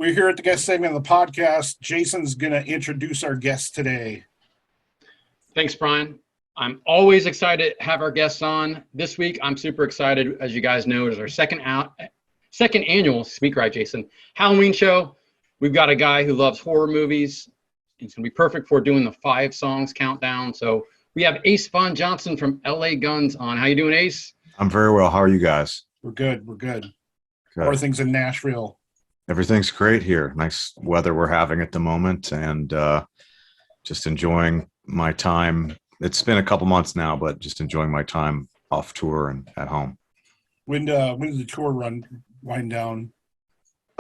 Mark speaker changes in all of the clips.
Speaker 1: We're here at the guest segment of the podcast. Jason's going to introduce our guest today.
Speaker 2: Thanks, Brian. I'm always excited to have our guests on. This week, I'm super excited. As you guys know, it is our second annual, speak right, Jason, Halloween show. We've got a guy who loves horror movies. It's going to be perfect for doing the 5 songs countdown. So we have Ace Von Johnson from LA Guns on. How you doing, Ace?
Speaker 3: I'm very well. How are you guys?
Speaker 1: We're good. We're good.
Speaker 3: Good.
Speaker 1: How are things in Nashville?
Speaker 3: Everything's great here. Nice weather we're having at the moment, and just enjoying my time. It's been a couple months now, but just enjoying my time off tour and at home.
Speaker 1: When did the tour wind down?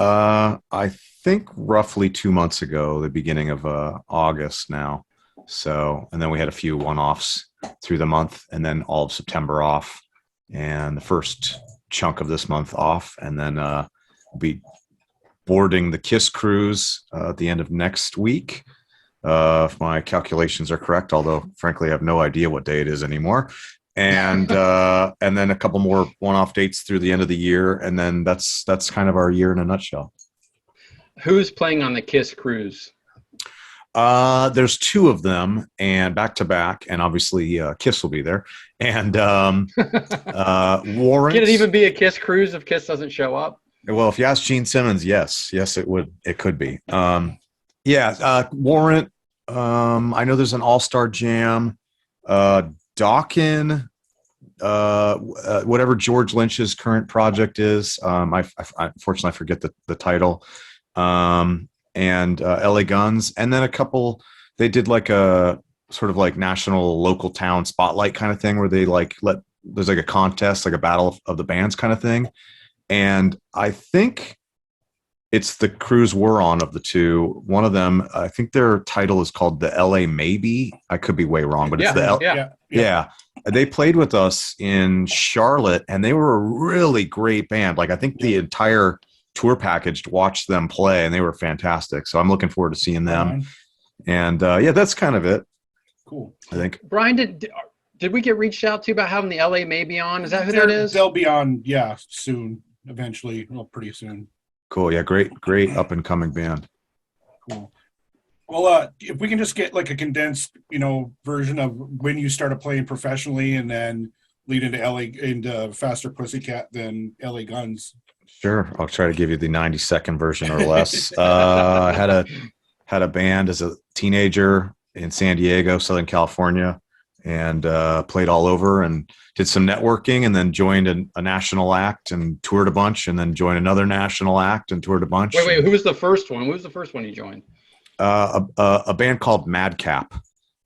Speaker 3: I think roughly 2 months ago, the beginning of August now. So, and then we had a few one-offs through the month, and then all of September off, and the first chunk of this month off, and then we'll be boarding the KISS cruise at the end of next week, if my calculations are correct, although frankly I have no idea what day it is anymore, and then a couple more one-off dates through the end of the year, and then that's kind of our year in a nutshell.
Speaker 2: Who's playing on the KISS cruise?
Speaker 3: There's 2 of them, and back to back, and obviously KISS will be there, and Warrant.
Speaker 2: Can it even be a KISS cruise if KISS doesn't show up?
Speaker 3: Well, if you ask Gene Simmons, yes, it would. It could be. Warrant. I know there's an all-star jam. Dawkin, whatever George Lynch's current project is. I unfortunately forget the title. And LA Guns, and then a couple. They did like a sort of like national local town spotlight kind of thing, where they there's like a contest, like a battle of the bands kind of thing. And I think it's the cruise we're on of the 2. One of them, I think their title is called the LA Maybe. I could be way wrong, but it's yeah. They played with us in Charlotte, and they were a really great band. Like, I think the entire tour package watched them play, and they were fantastic. So I'm looking forward to seeing them. And that's kind of it.
Speaker 1: Cool.
Speaker 3: I think.
Speaker 2: Brian, did we get reached out to about having the LA Maybe on? Is that who that is?
Speaker 1: They'll be on, soon. Eventually, pretty soon.
Speaker 3: Cool. Yeah, great up and coming band.
Speaker 1: Cool. Well, if we can just get like a condensed, version of when you started playing professionally, and then lead into Faster Pussycat than LA Guns.
Speaker 3: Sure, I'll try to give you the 90-second version or less. I had a band as a teenager in San Diego, Southern California, and played all over and did some networking, and then joined a national act and toured a bunch, and then joined another national act and toured a bunch.
Speaker 2: Wait, who was the first one? Who was the first one you joined?
Speaker 3: A band called Madcap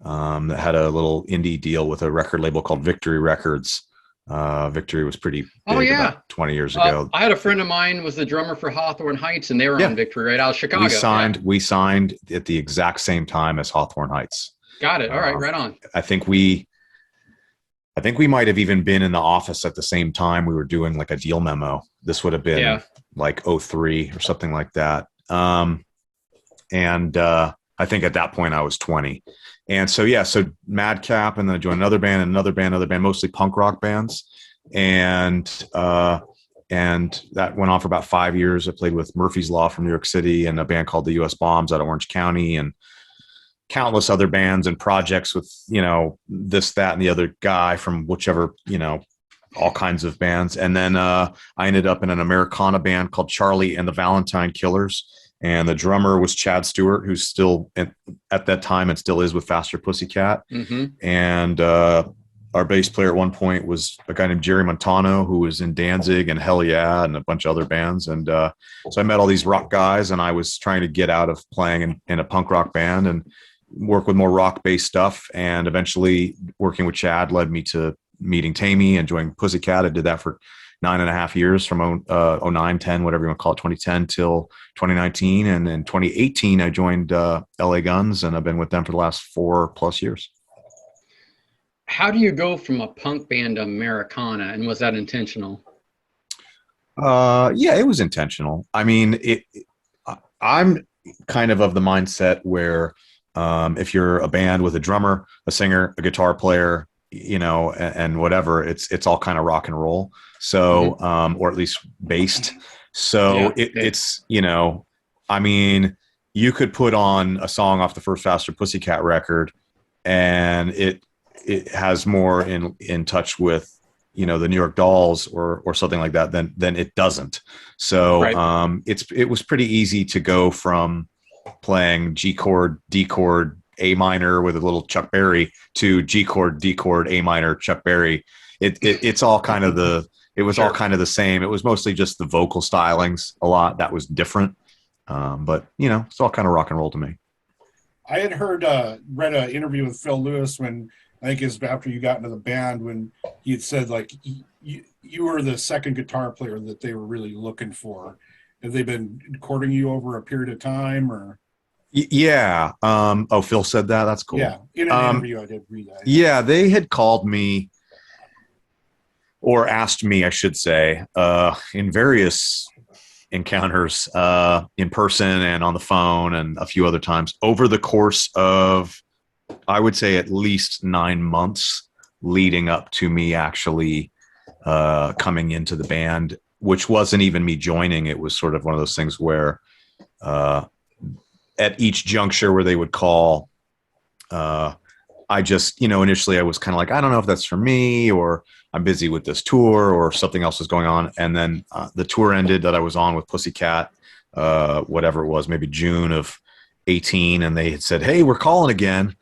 Speaker 3: that had a little indie deal with a record label called Victory Records. Victory was pretty big about 20 years ago.
Speaker 2: I had a friend of mine was the drummer for Hawthorne Heights, and they were on Victory right out of Chicago.
Speaker 3: We signed at the exact same time as Hawthorne Heights.
Speaker 2: Got it. All right, right on.
Speaker 3: I think we might have even been in the office at the same time. We were doing like a deal memo. This would have been like 03 or something like that. And I think at that point I was 20. And so Madcap, and then I joined another band, mostly punk rock bands. And that went on for about 5 years. I played with Murphy's Law from New York City, and a band called the US Bombs out of Orange County, and countless other bands and projects with, this, that, and the other guy from whichever, all kinds of bands. And then I ended up in an Americana band called Charlie and the Valentine Killers. And the drummer was Chad Stewart, who's still at that time and still is with Faster Pussycat.
Speaker 2: Mm-hmm.
Speaker 3: And our bass player at one point was a guy named Jerry Montano, who was in Danzig and Hell Yeah and a bunch of other bands. And so I met all these rock guys, and I was trying to get out of playing in a punk rock band and work with more rock-based stuff. And eventually working with Chad led me to meeting Tammy and joining Pussycat. I did that for 9.5 years, from 09, 10, whatever you want to call it, 2010 till 2019. And in 2018, I joined LA Guns, and I've been with them for the last 4+ years.
Speaker 2: How do you go from a punk band to Americana, and was that intentional?
Speaker 3: Yeah, it was intentional. I mean, I'm kind of the mindset where if you're a band with a drummer, a singer, a guitar player, and whatever, it's all kind of rock and roll. So, or at least based. So it's, I mean, you could put on a song off the first Faster Pussycat record, and it has more in touch with the New York Dolls or something like that than it doesn't. So
Speaker 2: Right.
Speaker 3: it was pretty easy to go from playing G chord, D chord, A minor with a little Chuck Berry to G chord, D chord, A minor, Chuck Berry. It's all kind of it was all
Speaker 2: Sure.
Speaker 3: kind of the same. It was mostly just the vocal stylings a lot that was different. But it's all kind of rock and roll to me.
Speaker 1: I had read an interview with Phil Lewis when I think it's after you got into the band, when he had said like you were the second guitar player that they were really looking for. Have they been courting you over a period of time, or?
Speaker 3: Yeah. Oh, Phil said that. That's cool.
Speaker 1: Yeah, in an interview I did read that.
Speaker 3: Yeah, they had called me or asked me, I should say, in various encounters, in person and on the phone and a few other times over the course of, I would say, at least 9 months leading up to me actually coming into the band, which wasn't even me joining. It was sort of one of those things where at each juncture where they would call, I just, initially I was kind of like, I don't know if that's for me, or I'm busy with this tour, or something else is going on. And then the tour ended that I was on with Pussycat, whatever it was, maybe June of 18. And they had said, hey, we're calling again.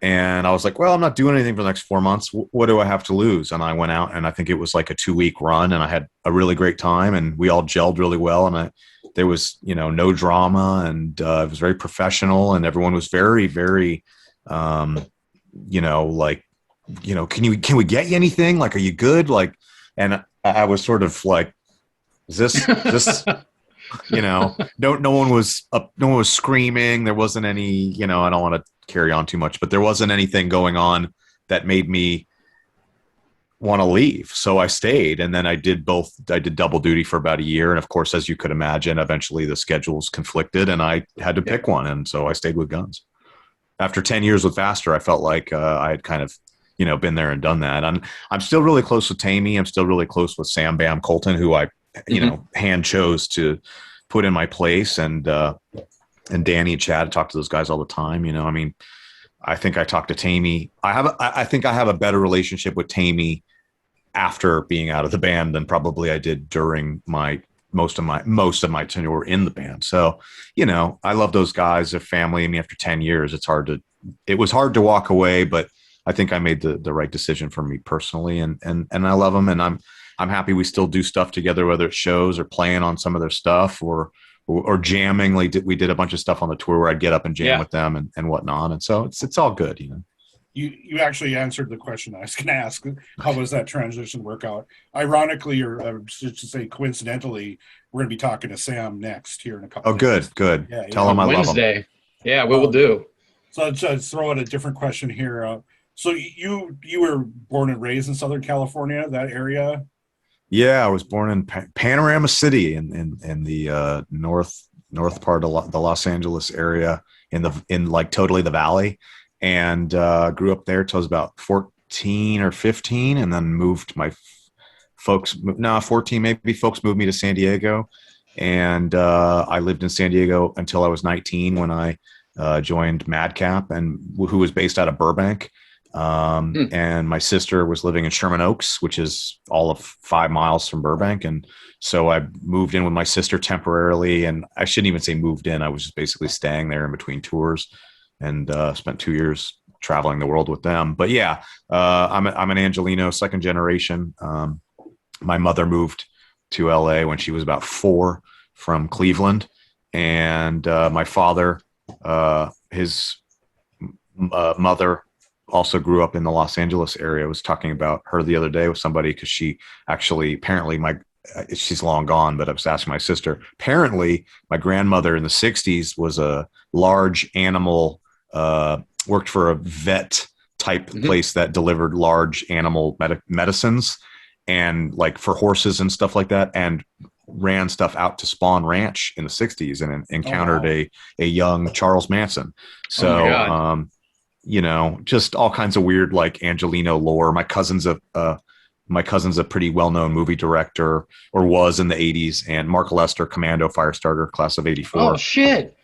Speaker 3: And I was like, well, I'm not doing anything for the next 4 months. What do I have to lose? And I went out, and I think it was like a 2-week run, and I had a really great time, and we all gelled really well. And there was, no drama, and it was very professional, and everyone was very, very, like, can we get you anything? Like, are you good? Like, and I was sort of like, is this, no one was screaming. There wasn't any, I don't want to carry on too much, but there wasn't anything going on that made me want to leave. So I stayed, and then I did double duty for about a year. And of course, as you could imagine, eventually the schedules conflicted and I had to pick one. And so I stayed with Guns. After 10 years with Faster, I felt like I had kind of, been there and done that. I'm still really close with Tammy. I'm still really close with Sam Bam Colton, who I, hand chose to put in my place. And Danny and Chad, talk to those guys all the time. I think I talked to Tammy. I think I have a better relationship with Tammy after being out of the band than probably I did during most of my tenure in the band. So, I love those guys. They're family. I mean, after 10 years, it was hard to walk away, but I think I made the right decision for me personally. And I love them. And I'm happy we still do stuff together, whether it's shows or playing on some of their stuff or jamming. Like we did a bunch of stuff on the tour where I'd get up and jam with them and whatnot. And so it's all good,
Speaker 1: You actually answered the question I was going to ask. How was that transition work out? Ironically, or to say coincidentally, we're going to be talking to Sam next here in a couple.
Speaker 3: Oh,
Speaker 1: days.
Speaker 3: Good.
Speaker 1: Yeah,
Speaker 3: Tell him I love him.
Speaker 2: Wednesday. Yeah, we will do.
Speaker 1: So let's throw out a different question here. So you were born and raised in Southern California, that area?
Speaker 3: Yeah, I was born in Panorama City in the north part of the Los Angeles area, in like totally the valley, and grew up there till I was about 14 or 15, and then moved. My folks, 14 maybe. Folks moved me to San Diego, and I lived in San Diego until I was 19 when I joined Madcap, and who was based out of Burbank. And my sister was living in Sherman Oaks, which is all of 5 miles from Burbank. And so I moved in with my sister temporarily, and I shouldn't even say moved in. I was just basically staying there in between tours, and spent 2 years traveling the world with them. But yeah, I'm an Angelino, second generation. My mother moved to LA when she was about 4 from Cleveland. And my father, his mother, also grew up in the Los Angeles area. I was talking about her the other day with somebody, because she actually, apparently she's long gone, but I was asking my sister, apparently my grandmother in the 60s was a large animal, worked for a vet type place that delivered large animal medicines, and like for horses and stuff like that, and ran stuff out to Spawn Ranch in the 60s and encountered a young Charles Manson. So, just all kinds of weird, like Angelino lore. My cousin's a my cousin's a pretty well-known movie director, or was in the 80s, and Mark Lester, Commando, Firestarter, class of 84.
Speaker 2: Oh shit.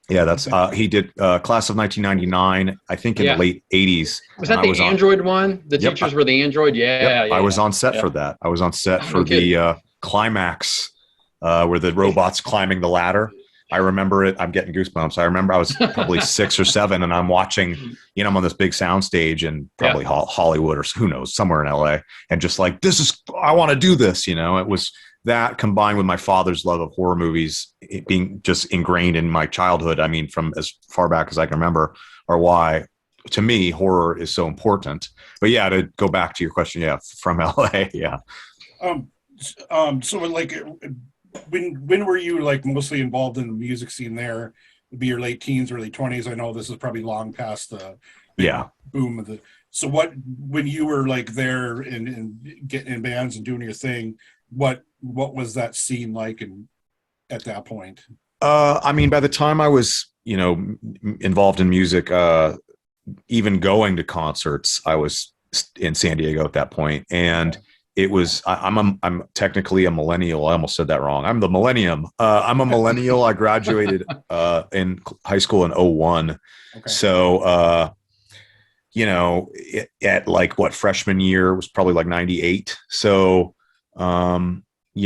Speaker 3: Yeah, that's he did class of 1999, I think in the
Speaker 2: Yeah.
Speaker 3: late 80s.
Speaker 2: Was
Speaker 3: and
Speaker 2: that
Speaker 3: I
Speaker 2: the
Speaker 3: was on.
Speaker 2: Android one? The
Speaker 3: Yep,
Speaker 2: teachers were the Android? Yeah,
Speaker 3: Yep, I was
Speaker 2: yeah.
Speaker 3: on set
Speaker 2: Yeah.
Speaker 3: for that. I was on set
Speaker 2: Oh,
Speaker 3: for
Speaker 2: no kidding.
Speaker 3: the climax where the robot's climbing the ladder. I remember it. I'm getting goosebumps. I remember I was probably 6 or 7, and I'm watching. I'm on this big sound stage in probably Hollywood or who knows, somewhere in LA, and just like, I want to do this. It was that combined with my father's love of horror movies, it being just ingrained in my childhood. I mean, from as far back as I can remember, or why to me horror is so important. But yeah, to go back to your question, yeah, from LA, yeah.
Speaker 1: So like, when were you like mostly involved in the music scene there? It'd be your late teens, early 20s. I know this is probably long past the big boom of the. So when you were like there and getting in bands and doing your thing, what was that scene like at that point?
Speaker 3: I mean, by the time I was, involved in music, even going to concerts, I was in San Diego at that point, and it was. I'm technically a millennial. I almost said that wrong. I'm the millennium. I'm a millennial. I graduated in high school in 01.
Speaker 1: Okay.
Speaker 3: So, at like what freshman year was probably like 98. So, a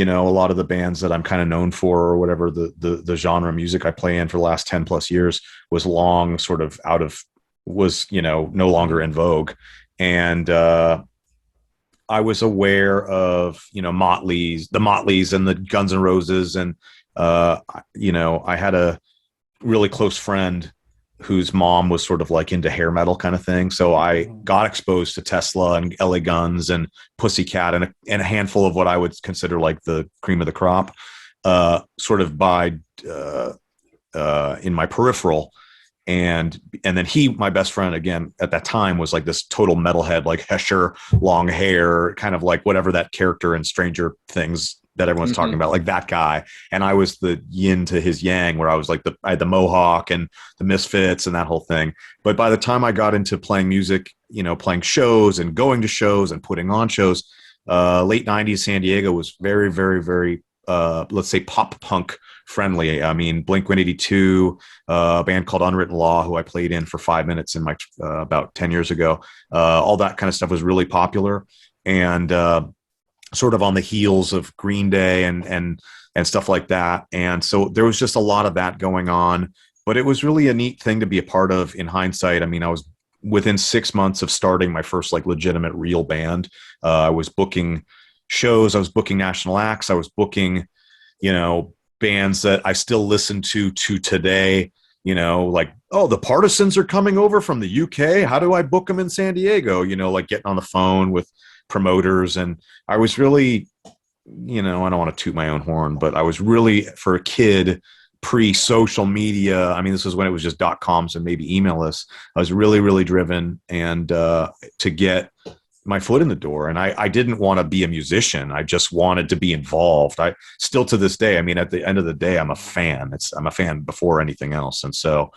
Speaker 3: lot of the bands that I'm kind of known for, or whatever the genre of music I play in for the last 10 plus years, was long sort of no longer in vogue. And I was aware of, the Motleys and the Guns N' Roses. And, I had a really close friend whose mom was sort of like into hair metal kind of thing. So I got exposed to Tesla and LA Guns and Pussycat and a handful of what I would consider like the cream of the crop, sort of by in my peripheral. And then my best friend, again, at that time was like this total metalhead, like Hesher, long hair, kind of like whatever that character in Stranger Things that everyone's talking about, like that guy. And I was the yin to his yang, where I was like I had the mohawk and the Misfits and that whole thing. But by the time I got into playing music, playing shows and going to shows and putting on shows, late 90s San Diego was very, very, very, let's say pop punk friendly. I mean, Blink-182, a band called Unwritten Law, who I played in for 5 minutes in my about 10 years ago. All that kind of stuff was really popular. And sort of on the heels of Green Day and stuff like that. And so there was just a lot of that going on, but it was really a neat thing to be a part of in hindsight. I mean, I was within 6 months of starting my first like legitimate real band. I was booking shows. I was booking national acts. I was booking, bands that I still listen to today, like, oh, the Partisans are coming over from the UK. How do I book them in San Diego? Like getting on the phone with promoters. And I was really, I don't want to toot my own horn, but I was really, for a kid, pre-social media, I mean, this was when it was just .coms and maybe email lists. I was really, really driven and to get my foot in the door. And I didn't want to be a musician. I just wanted to be involved. I still, to this day, I mean, at the end of the day, I'm a fan. I'm a fan before anything else. And so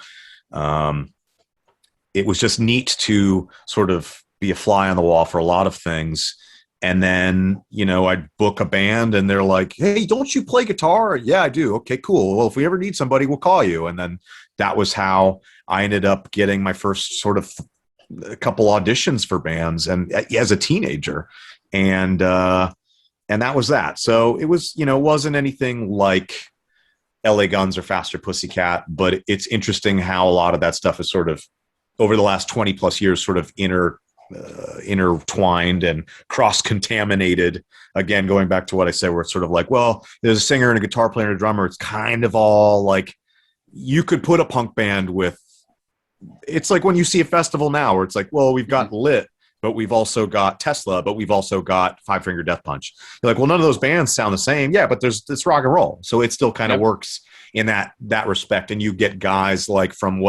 Speaker 3: it was just neat to sort of be a fly on the wall for a lot of things. And then, I'd book a band and they're like, hey, don't you play guitar? Yeah, I do. Okay, cool. Well, if we ever need somebody, we'll call you. And then that was how I ended up getting my first sort of a couple auditions for bands and as a teenager. And that was that. So it was, wasn't anything like LA Guns or Faster Pussycat, but it's interesting how a lot of that stuff is sort of over the last 20 plus years sort of intertwined and cross-contaminated. Again, going back to what I said, where it's sort of like, well, there's a singer and a guitar player and a drummer. It's kind of all like, you could put a punk band with, it's like when you see a festival now where it's like, well, we've got Lit, but we've also got Tesla, but we've also got Five Finger Death Punch. You're like, well, none of those bands sound the same. Yeah, but it's rock and roll. So it still kind of works in that respect. And you get guys like from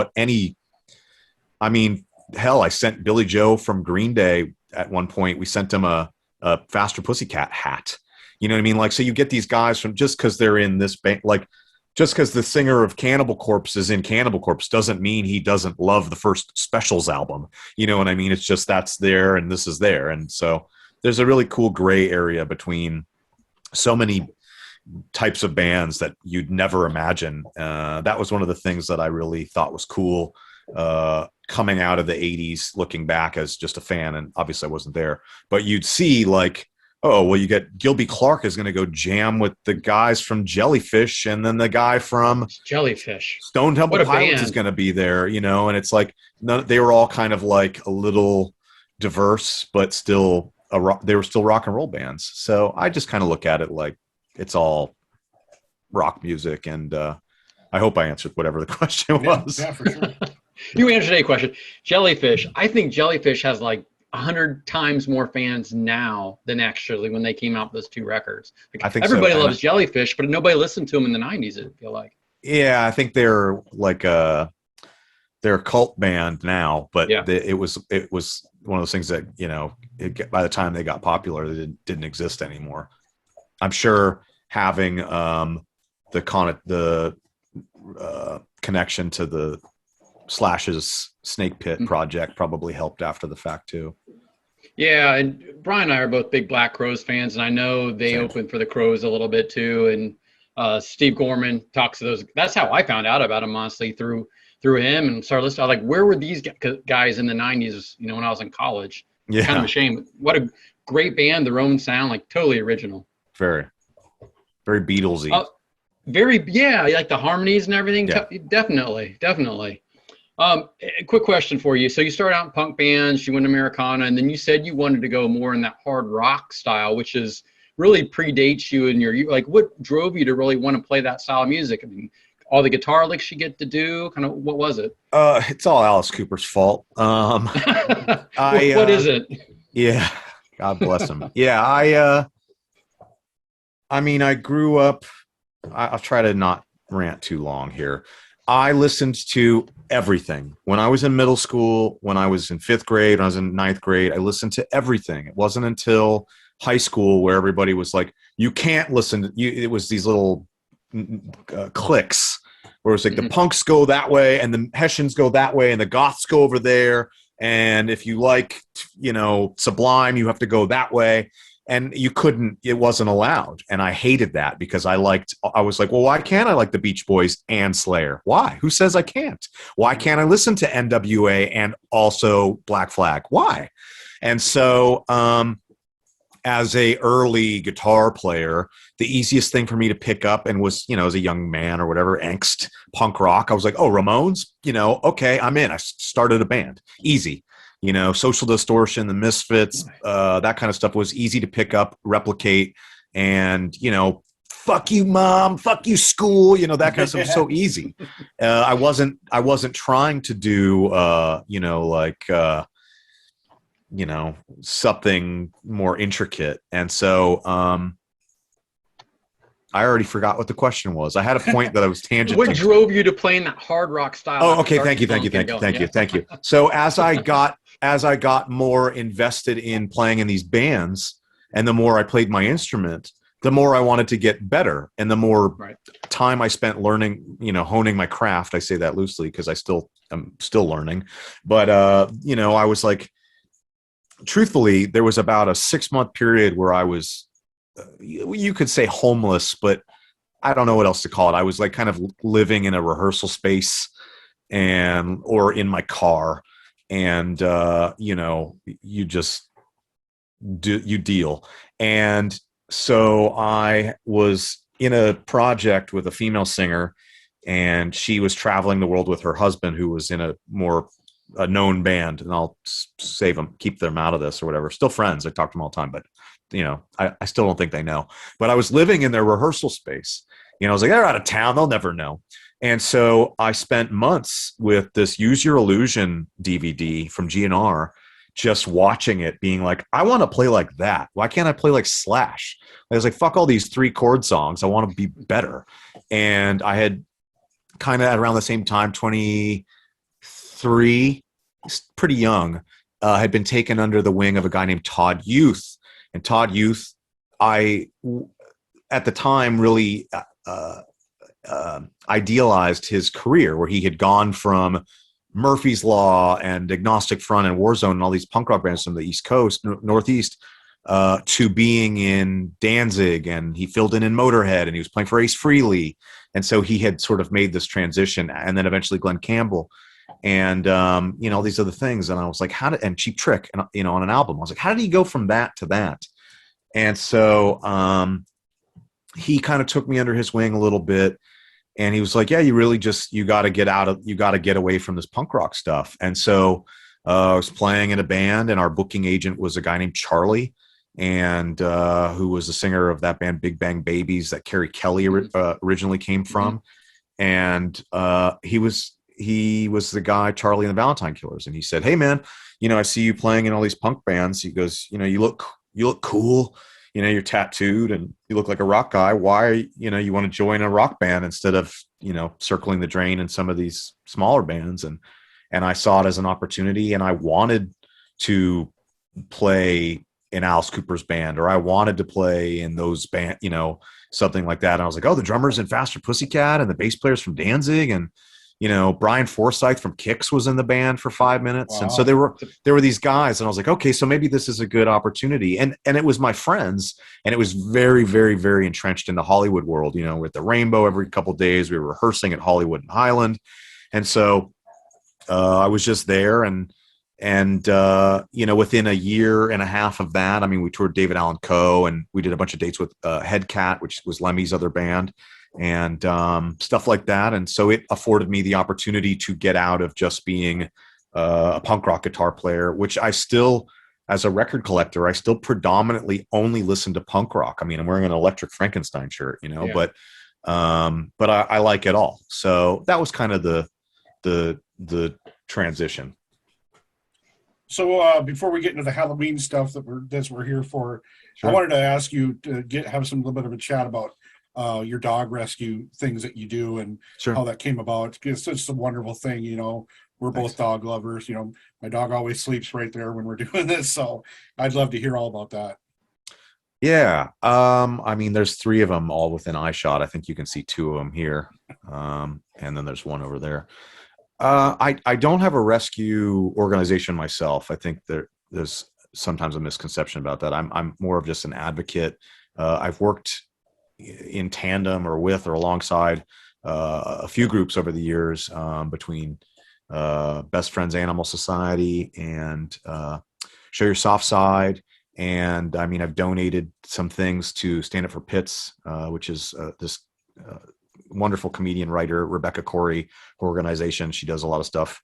Speaker 3: hell, I sent Billy Joe from Green Day at one point. We sent him a Faster Pussycat hat. You know what I mean? Like, so you get these guys from, just because they're in this band, like just because the singer of Cannibal Corpse is in Cannibal Corpse doesn't mean he doesn't love the first Specials album. You know what I mean? It's just that's there and this is there. And so there's a really cool gray area between so many types of bands that you'd never imagine. That was one of the things that I really thought was cool coming out of the 80s, looking back as just a fan, and obviously I wasn't there, but you'd see like, oh, well, you get Gilby Clarke is going to go jam with the guys from Jellyfish, and then the guy from
Speaker 2: Jellyfish.
Speaker 3: Stone Temple
Speaker 2: What a
Speaker 3: Pilots
Speaker 2: band.
Speaker 3: is going to be there, you know, and it's like they were all kind of like a little diverse, but still they were still rock and roll bands. So I just kind of look at it like it's all rock music, and I hope I answered whatever the question was.
Speaker 1: Yeah, for sure.
Speaker 2: You answered a question. Jellyfish. I think Jellyfish has like 100 times more fans now than actually when they came out with those 2 records. Like,
Speaker 3: I think
Speaker 2: everybody
Speaker 3: so.
Speaker 2: loves Jellyfish, but nobody listened to them in the 90s, I feel like.
Speaker 3: Yeah, I think they're like they're a cult band now, but
Speaker 2: Yeah.
Speaker 3: it was one of those things that, you know, by the time they got popular, they didn't exist anymore. I'm sure having the connection to the Slash's Snake Pit project probably helped after the fact too.
Speaker 2: Yeah, and Brian and I are both big Black Crowes fans, and I know they
Speaker 3: Same.
Speaker 2: opened for the Crowes a little bit too. And Steve Gorman talks to those. That's how I found out about him, honestly, through him, and started listening. I was like, where were these guys in the 90s, you know, when I was in college?
Speaker 3: Yeah,
Speaker 2: Kind of a shame. What a great band, their own sound, like totally original.
Speaker 3: very Beatlesy.
Speaker 2: Like the harmonies and everything.
Speaker 3: Yeah.
Speaker 2: Definitely. A quick question for you. So you started out in punk bands, you went to Americana, and then you said you wanted to go more in that hard rock style, which is really predates you in your, like, what drove you to really want to play that style of music? I mean, all the guitar licks you get to do, kind of, what was it?
Speaker 3: It's all Alice Cooper's fault.
Speaker 2: What is it?
Speaker 3: Yeah, God bless him. Yeah, I mean, I grew up. I'll try to not rant too long here. I listened to everything when I was in middle school, when I was in 5th grade, when I was in 9th grade. I listened to everything. It wasn't until high school where everybody was like, "You can't listen to you." It was these little cliques where it's like the punks go that way and the Hessians go that way and the goths go over there. And if you like, you know, Sublime, you have to go that way. And you couldn't, it wasn't allowed. And I hated that because I was like, well, why can't I like the Beach Boys and Slayer? Why? Who says I can't? Why can't I listen to NWA and also Black Flag? Why? And so, as a early guitar player, the easiest thing for me to pick up and was, you know, as a young man or whatever, angst, punk rock. I was like, oh, Ramones, you know, okay, I'm in. I started a band. Easy. You know, Social Distortion, the Misfits, that kind of stuff was easy to pick up, replicate, and, you know, fuck you, mom, fuck you, school, you know, that kind of stuff was so easy. I wasn't trying to do, you know, like, you know, something more intricate. And so I already forgot what the question was. I had a point that I was tangenting.
Speaker 2: What drove you to playing that hard rock style?
Speaker 3: Oh, okay. Thank you. So as I got more invested in playing in these bands, and the more I played my instrument, the more I wanted to get better, and the more time I spent learning, you know, honing my craft. I say that loosely because I'm still learning, but you know, I was like, truthfully, there was about a 6-month period where I was, you could say homeless, but I don't know what else to call it. I was like kind of living in a rehearsal space or in my car. And, you know, you just deal. And so I was in a project with a female singer, and she was traveling the world with her husband, who was in a known band, and I'll save them, keep them out of this or whatever. Still friends. I talk to them all the time, but you know, I still don't think they know, but I was living in their rehearsal space. You know, I was like, they're out of town. They'll never know. And so I spent months with this Use Your Illusion DVD from GNR, just watching it, being like, I want to play like that. Why can't I play like Slash? I was like, fuck all these 3-chord songs. I want to be better. And I had kind of around the same time, 23, pretty young, had been taken under the wing of a guy named Todd Youth. And Todd Youth, I, at the time, really idealized his career, where he had gone from Murphy's Law and Agnostic Front and Warzone and all these punk rock bands from the East Coast, Northeast, to being in Danzig, and he filled in Motorhead, and he was playing for Ace Frehley, and so he had sort of made this transition, and then eventually Glenn Campbell, and all these other things, and I was like, and Cheap Trick, and on an album, I was like, how did he go from that to that? And so he kind of took me under his wing a little bit, and he was like, yeah, you got to get away from this punk rock stuff. And so I was playing in a band, and our booking agent was a guy named Charlie, and who was the singer of that band Big Bang Babies that Carrie Kelly originally came from. And he was the guy, Charlie and the Valentine Killers. And he said, hey man, I see you playing in all these punk bands. He goes, you look cool. You're tattooed and you look like a rock guy. Why, you want to join a rock band instead of, circling the drain in some of these smaller bands. And I saw it as an opportunity, and I wanted to play in Alice Cooper's band, or I wanted to play in those band, something like that. And I was like, oh, the drummer's in Faster Pussycat, and the bass player's from Danzig, and Brian Forsyth from Kix was in the band for 5 minutes. Wow. And so there were these guys, and I was like, okay, so maybe this is a good opportunity. And it was my friends, and it was very, very, very entrenched in the Hollywood world. We're at the Rainbow every couple of days. We were rehearsing at Hollywood and Highland. And so I was just there, and within a year and a half of that, I mean, we toured David Allan Coe, and we did a bunch of dates with Headcat, which was Lemmy's other band, and stuff like that. And so it afforded me the opportunity to get out of just being a punk rock guitar player, which I still, as a record collector, I still predominantly only listen to punk rock. I mean, I'm wearing an Electric Frankenstein shirt, yeah. But I like it all. So that was kind of the transition.
Speaker 1: So before we get into the Halloween stuff that we're here for, sure. I wanted to ask you to have some little bit of a chat about your dog rescue things that you do, and sure. how that came about. It's just a wonderful thing. We're both dog lovers. My dog always sleeps right there when we're doing this, so I'd love to hear all about that.
Speaker 3: Yeah. I mean, there's 3 of them all within eye shot. I think you can see 2 of them here. And then there's one over there. I don't have a rescue organization myself. I think there's sometimes a misconception about that. I'm more of just an advocate. I've worked in tandem or with or alongside a few groups over the years, between Best Friends Animal Society and Show Your Soft Side. And I mean, I've donated some things to Stand Up for Pits, which is this wonderful comedian writer, Rebecca Corey organization. She does a lot of stuff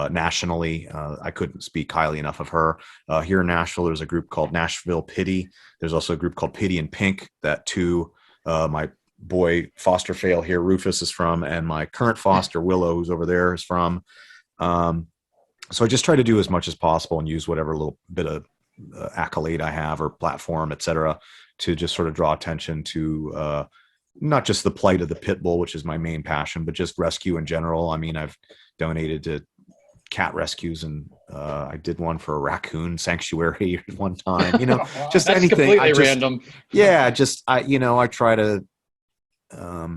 Speaker 3: nationally. I couldn't speak highly enough of her. Here in Nashville, there's a group called Nashville Pity. There's also a group called Pity and Pink that my boy foster fail here, Rufus, is from, and my current foster, Willow, who's over there, is from. So I just try to do as much as possible and use whatever little bit of accolade I have or platform, et cetera, to just sort of draw attention to not just the plight of the pit bull, which is my main passion, but just rescue in general. I mean, I've donated to cat rescues, and I did one for a raccoon sanctuary at one time, just
Speaker 2: That's
Speaker 3: anything.
Speaker 2: Completely random.
Speaker 3: Yeah. I try to,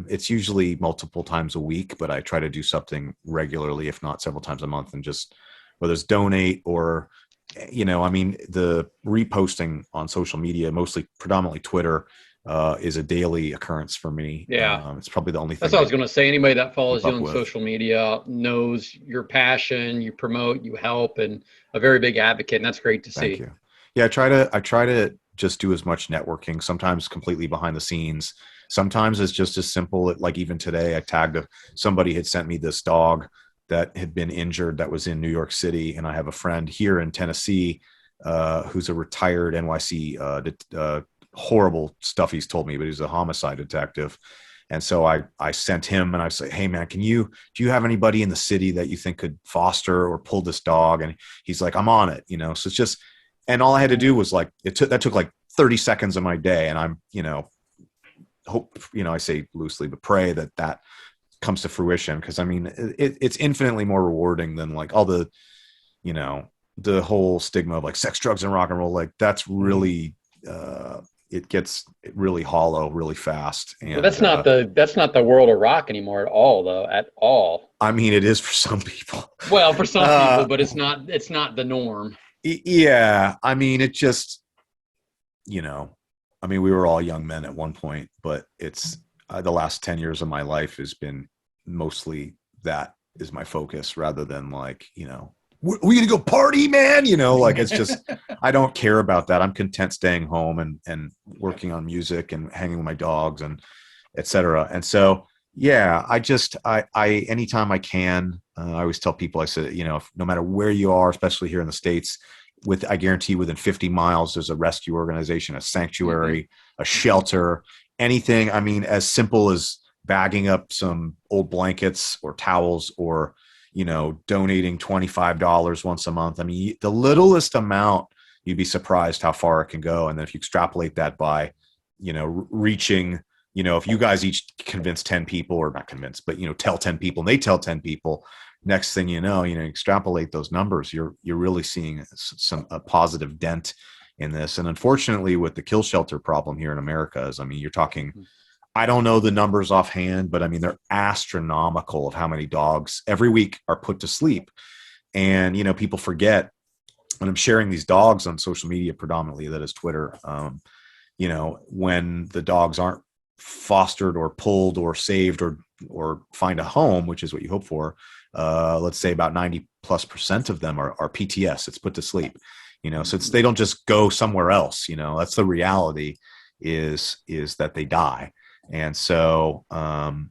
Speaker 3: it's usually multiple times a week, but I try to do something regularly, if not several times a month, and just whether it's donate or, I mean, the reposting on social media, predominantly Twitter, is a daily occurrence for me.
Speaker 2: Yeah.
Speaker 3: It's probably the only thing.
Speaker 2: That's what I was going to say. Anybody that follows you on social media knows your passion, you promote, you help, and a very big advocate. And that's great to see.
Speaker 3: Thank you. Yeah. I try to just do as much networking, sometimes completely behind the scenes. Sometimes it's just as simple. Like even today, I tagged somebody had sent me this dog that had been injured that was in New York City. And I have a friend here in Tennessee who's a retired NYC horrible stuff he's told me, but he's a homicide detective. And so I sent him and I say, hey man, do you have anybody in the city that you think could foster or pull this dog? And he's like, I'm on it, so it's just, and all I had to do was that took like 30 seconds of my day. And I'm, hope, I say loosely, but pray that comes to fruition. Cause I mean, it's infinitely more rewarding than like all the, the whole stigma of like sex, drugs, and rock and roll. Like that's really, it gets really hollow really fast. And
Speaker 2: well, that's not the world of rock anymore at all, though. At all.
Speaker 3: I mean, it is for some people.
Speaker 2: Well, for some people, but it's not the norm.
Speaker 3: Yeah. I mean, it just, I mean, we were all young men at one point, but it's the last 10 years of my life has been mostly that is my focus rather than like, we going to go party, man. Like it's just, I don't care about that. I'm content staying home and working on music and hanging with my dogs and et cetera. And so, yeah, I anytime I can, I always tell people, I said, no matter where you are, especially here in the States, I guarantee within 50 miles, there's a rescue organization, a sanctuary, a shelter, anything. I mean, as simple as bagging up some old blankets or towels or, donating $25 once a month. I mean, the littlest amount, you'd be surprised how far it can go. And then if you extrapolate that by, reaching, if you guys each convince 10 people or not convince, but, tell 10 people and they tell 10 people, next thing extrapolate those numbers, you're really seeing a positive dent in this. And unfortunately, with the kill shelter problem here in America is, I mean, you're talking, I don't know the numbers offhand, but I mean, they're astronomical of how many dogs every week are put to sleep. And, people forget when I'm sharing these dogs on social media, predominantly that is Twitter, when the dogs aren't fostered or pulled or saved or find a home, which is what you hope for, let's say about 90+% of them are PTS. It's put to sleep, so they don't just go somewhere else. That's the reality is that they die. And so, and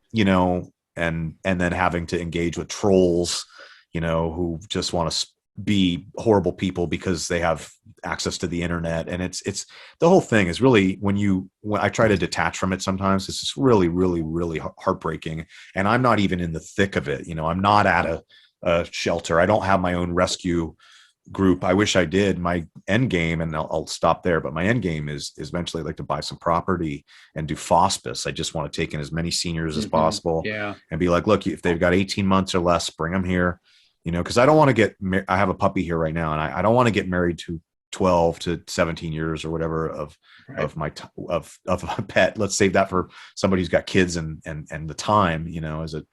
Speaker 3: then having to engage with trolls, who just want to be horrible people because they have access to the internet. And it's the whole thing is really when I try to detach from it, sometimes it's just really, really, really heartbreaking. And I'm not even in the thick of it. I'm not at a shelter. I don't have my own rescue group. I wish I did. My end game, and I'll stop there, but my end game is eventually I'd like to buy some property and do hospice. I just want to take in as many seniors as possible, and be like, look, if they've got 18 months or less, bring them here, because I don't want to I have a puppy here right now, and I don't want to get married to 12 to 17 years or whatever of a pet. Let's save that for somebody who's got kids and the time, as a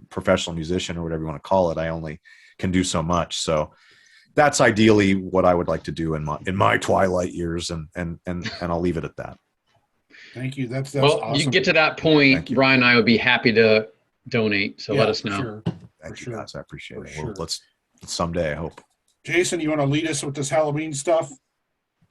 Speaker 3: professional musician or whatever you want to call it, I only can do so much. So that's ideally what I would like to do in my twilight years, and I'll leave it at that.
Speaker 1: Thank you. That's
Speaker 2: well,
Speaker 1: awesome.
Speaker 2: You get to that point, Brian and I would be happy to donate. So let us know.
Speaker 1: Sure.
Speaker 3: Thank you guys. I appreciate it.
Speaker 1: Sure.
Speaker 3: Well, let's someday, I hope.
Speaker 1: Jason, you want to lead us with this Halloween stuff?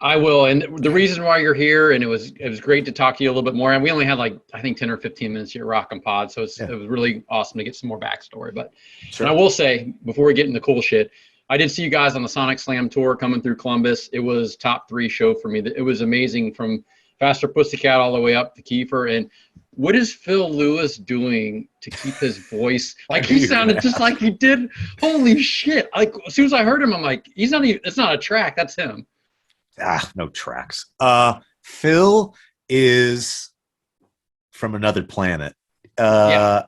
Speaker 2: I will. And the reason why you're here, and it was great to talk to you a little bit more. And we only had I think 10 or 15 minutes here at Rock and Pod. So it was really awesome to get some more backstory. But and I will say, before we get into cool shit, I did see you guys on the Sonic Slam tour coming through Columbus. It was top 3 show for me. It was amazing, from Faster Pussycat all the way up to Kiefer. And what is Phil Lewis doing to keep his voice? Like, he sounded just like he did. Holy shit. Like, as soon as I heard him, I'm like, it's not a track. That's him.
Speaker 3: No tracks. Phil is from another planet.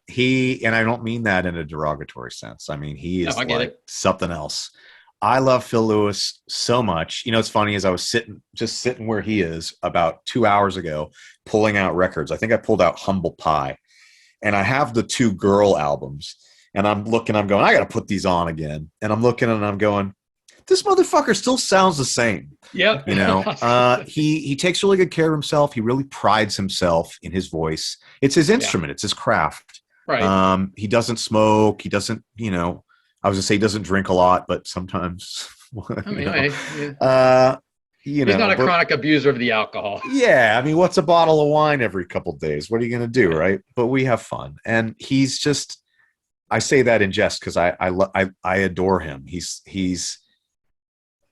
Speaker 3: He, and I don't mean that in a derogatory sense. I mean, he is something else. I love Phil Lewis so much. It's funny, as I was sitting where he is about 2 hours ago, pulling out records. I think I pulled out Humble Pie, and I have the 2 Girl albums, and I'm going, I got to put these on again. And I'm looking and I'm going, this motherfucker still sounds the same.
Speaker 2: Yep.
Speaker 3: He takes really good care of himself. He really prides himself in his voice. It's his instrument. It's his craft.
Speaker 2: Right.
Speaker 3: He doesn't smoke. He doesn't, I was gonna say he doesn't drink a lot, but sometimes.
Speaker 2: He's not a
Speaker 3: but,
Speaker 2: chronic abuser of the alcohol.
Speaker 3: Yeah, I mean, what's a bottle of wine every couple of days? What are you gonna do, right? But we have fun, and he's just. I say that in jest because I adore him. He's.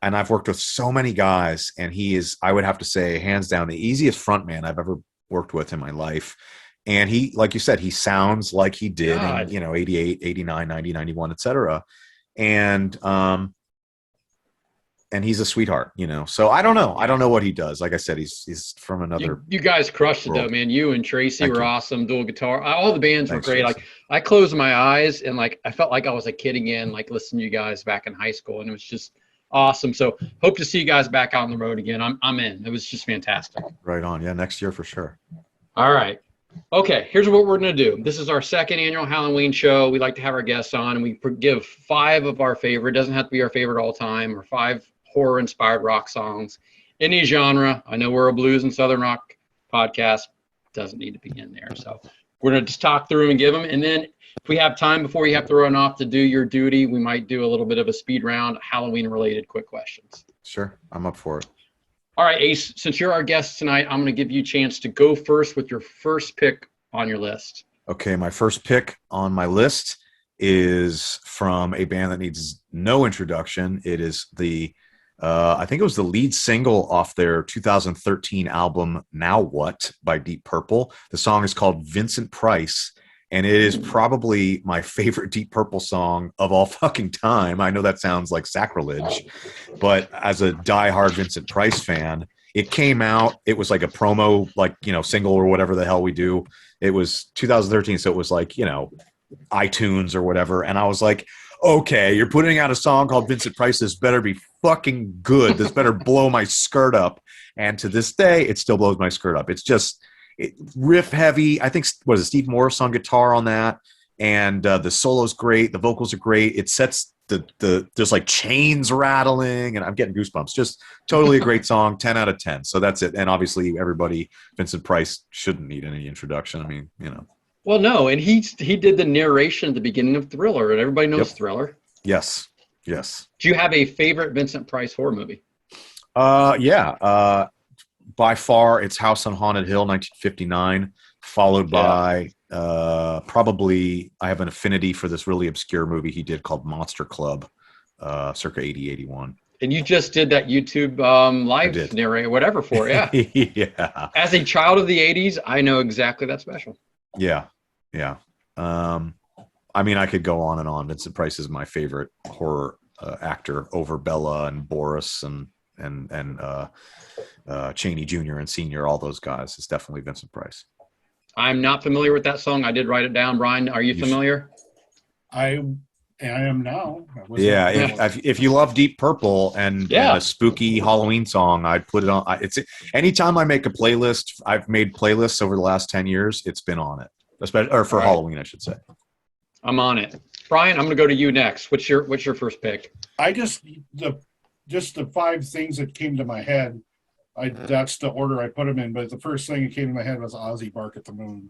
Speaker 3: And I've worked with so many guys, and he is, I would have to say, hands down, the easiest frontman I've ever worked with in my life. And he, like you said, he sounds like he did in, 88, 89, 90, 91, et cetera. And he's a sweetheart, So I don't know. I don't know what he does. Like I said, he's from another.
Speaker 2: You guys crushed world. It though, man. You and Tracy were awesome. Dual guitar. All the bands were great. Tracy. Like, I closed my eyes and I felt like I was a kid again, listening to you guys back in high school. And it was just awesome. So hope to see you guys back out on the road again. I'm in. It was just fantastic.
Speaker 3: Right on. Yeah, next year for sure.
Speaker 2: All right. Okay, here's what we're going to do. This is our 2nd annual Halloween show. We like to have our guests on, and we give 5 of our favorite. It doesn't have to be our favorite all time, or 5 horror-inspired rock songs. any genre. I know we're a blues and Southern rock podcast. Doesn't need to be in there. So we're going to just talk through them and give them. And then if we have time before you have to run off to do your duty, we might do a little bit of a speed round, Halloween-related quick questions.
Speaker 3: Sure. I'm up for it.
Speaker 2: All right, Ace, since you're our guest tonight, I'm going to give you a chance to go first with your first pick on your list.
Speaker 3: Okay, my first pick on my list is from a band that needs no introduction. It is I think it was the lead single off their 2013 album, Now What, by Deep Purple. The song is called Vincent Price, and it is probably my favorite Deep Purple song of all fucking time. I know that sounds like sacrilege, but as a diehard Vincent Price fan, it came out, it was like a promo, like, single or whatever the hell we do. It was 2013, so it was like, iTunes or whatever. And I was like, okay, you're putting out a song called Vincent Price. This better be fucking good. This better blow my skirt up. And to this day, it still blows my skirt up. It's just riff heavy. I think, was it Steve Morris on guitar on that? And the solo's great. The vocals are great. It sets there's like chains rattling, and I'm getting goosebumps. Just totally a great song. 10 out of 10. So that's it. And obviously everybody, Vincent Price shouldn't need any introduction. I mean,
Speaker 2: Well, no, and he did the narration at the beginning of Thriller, and everybody knows Thriller.
Speaker 3: Yes.
Speaker 2: Do you have a favorite Vincent Price horror movie?
Speaker 3: Yeah. By far, it's House on Haunted Hill, 1959, followed by probably, I have an affinity for this really obscure movie he did called Monster Club, circa 80, 81.
Speaker 2: And you just did that YouTube live narrate, whatever for it, yeah.
Speaker 3: Yeah.
Speaker 2: As a child of the 80s, I know exactly that special.
Speaker 3: Yeah. I mean, I could go on and on. Vincent Price is my favorite horror actor over Bella and Boris and Chaney Jr. and Senior, all those guys. It's definitely Vincent Price.
Speaker 2: I'm not familiar with that song. I did write it down. Brian, are you familiar?
Speaker 1: I am now.
Speaker 3: Yeah, if you love Deep Purple and a spooky Halloween song, I'd put it on. It's anytime I make a playlist. I've made playlists over the last 10 years. It's been on it, especially or for Halloween, I should say.
Speaker 2: I'm on it. Brian, I'm going to go to you next. What's your first pick?
Speaker 1: I just the five things that came to my head. That's the order I put them in. But the first thing that came to my head was Ozzy Bark at the Moon.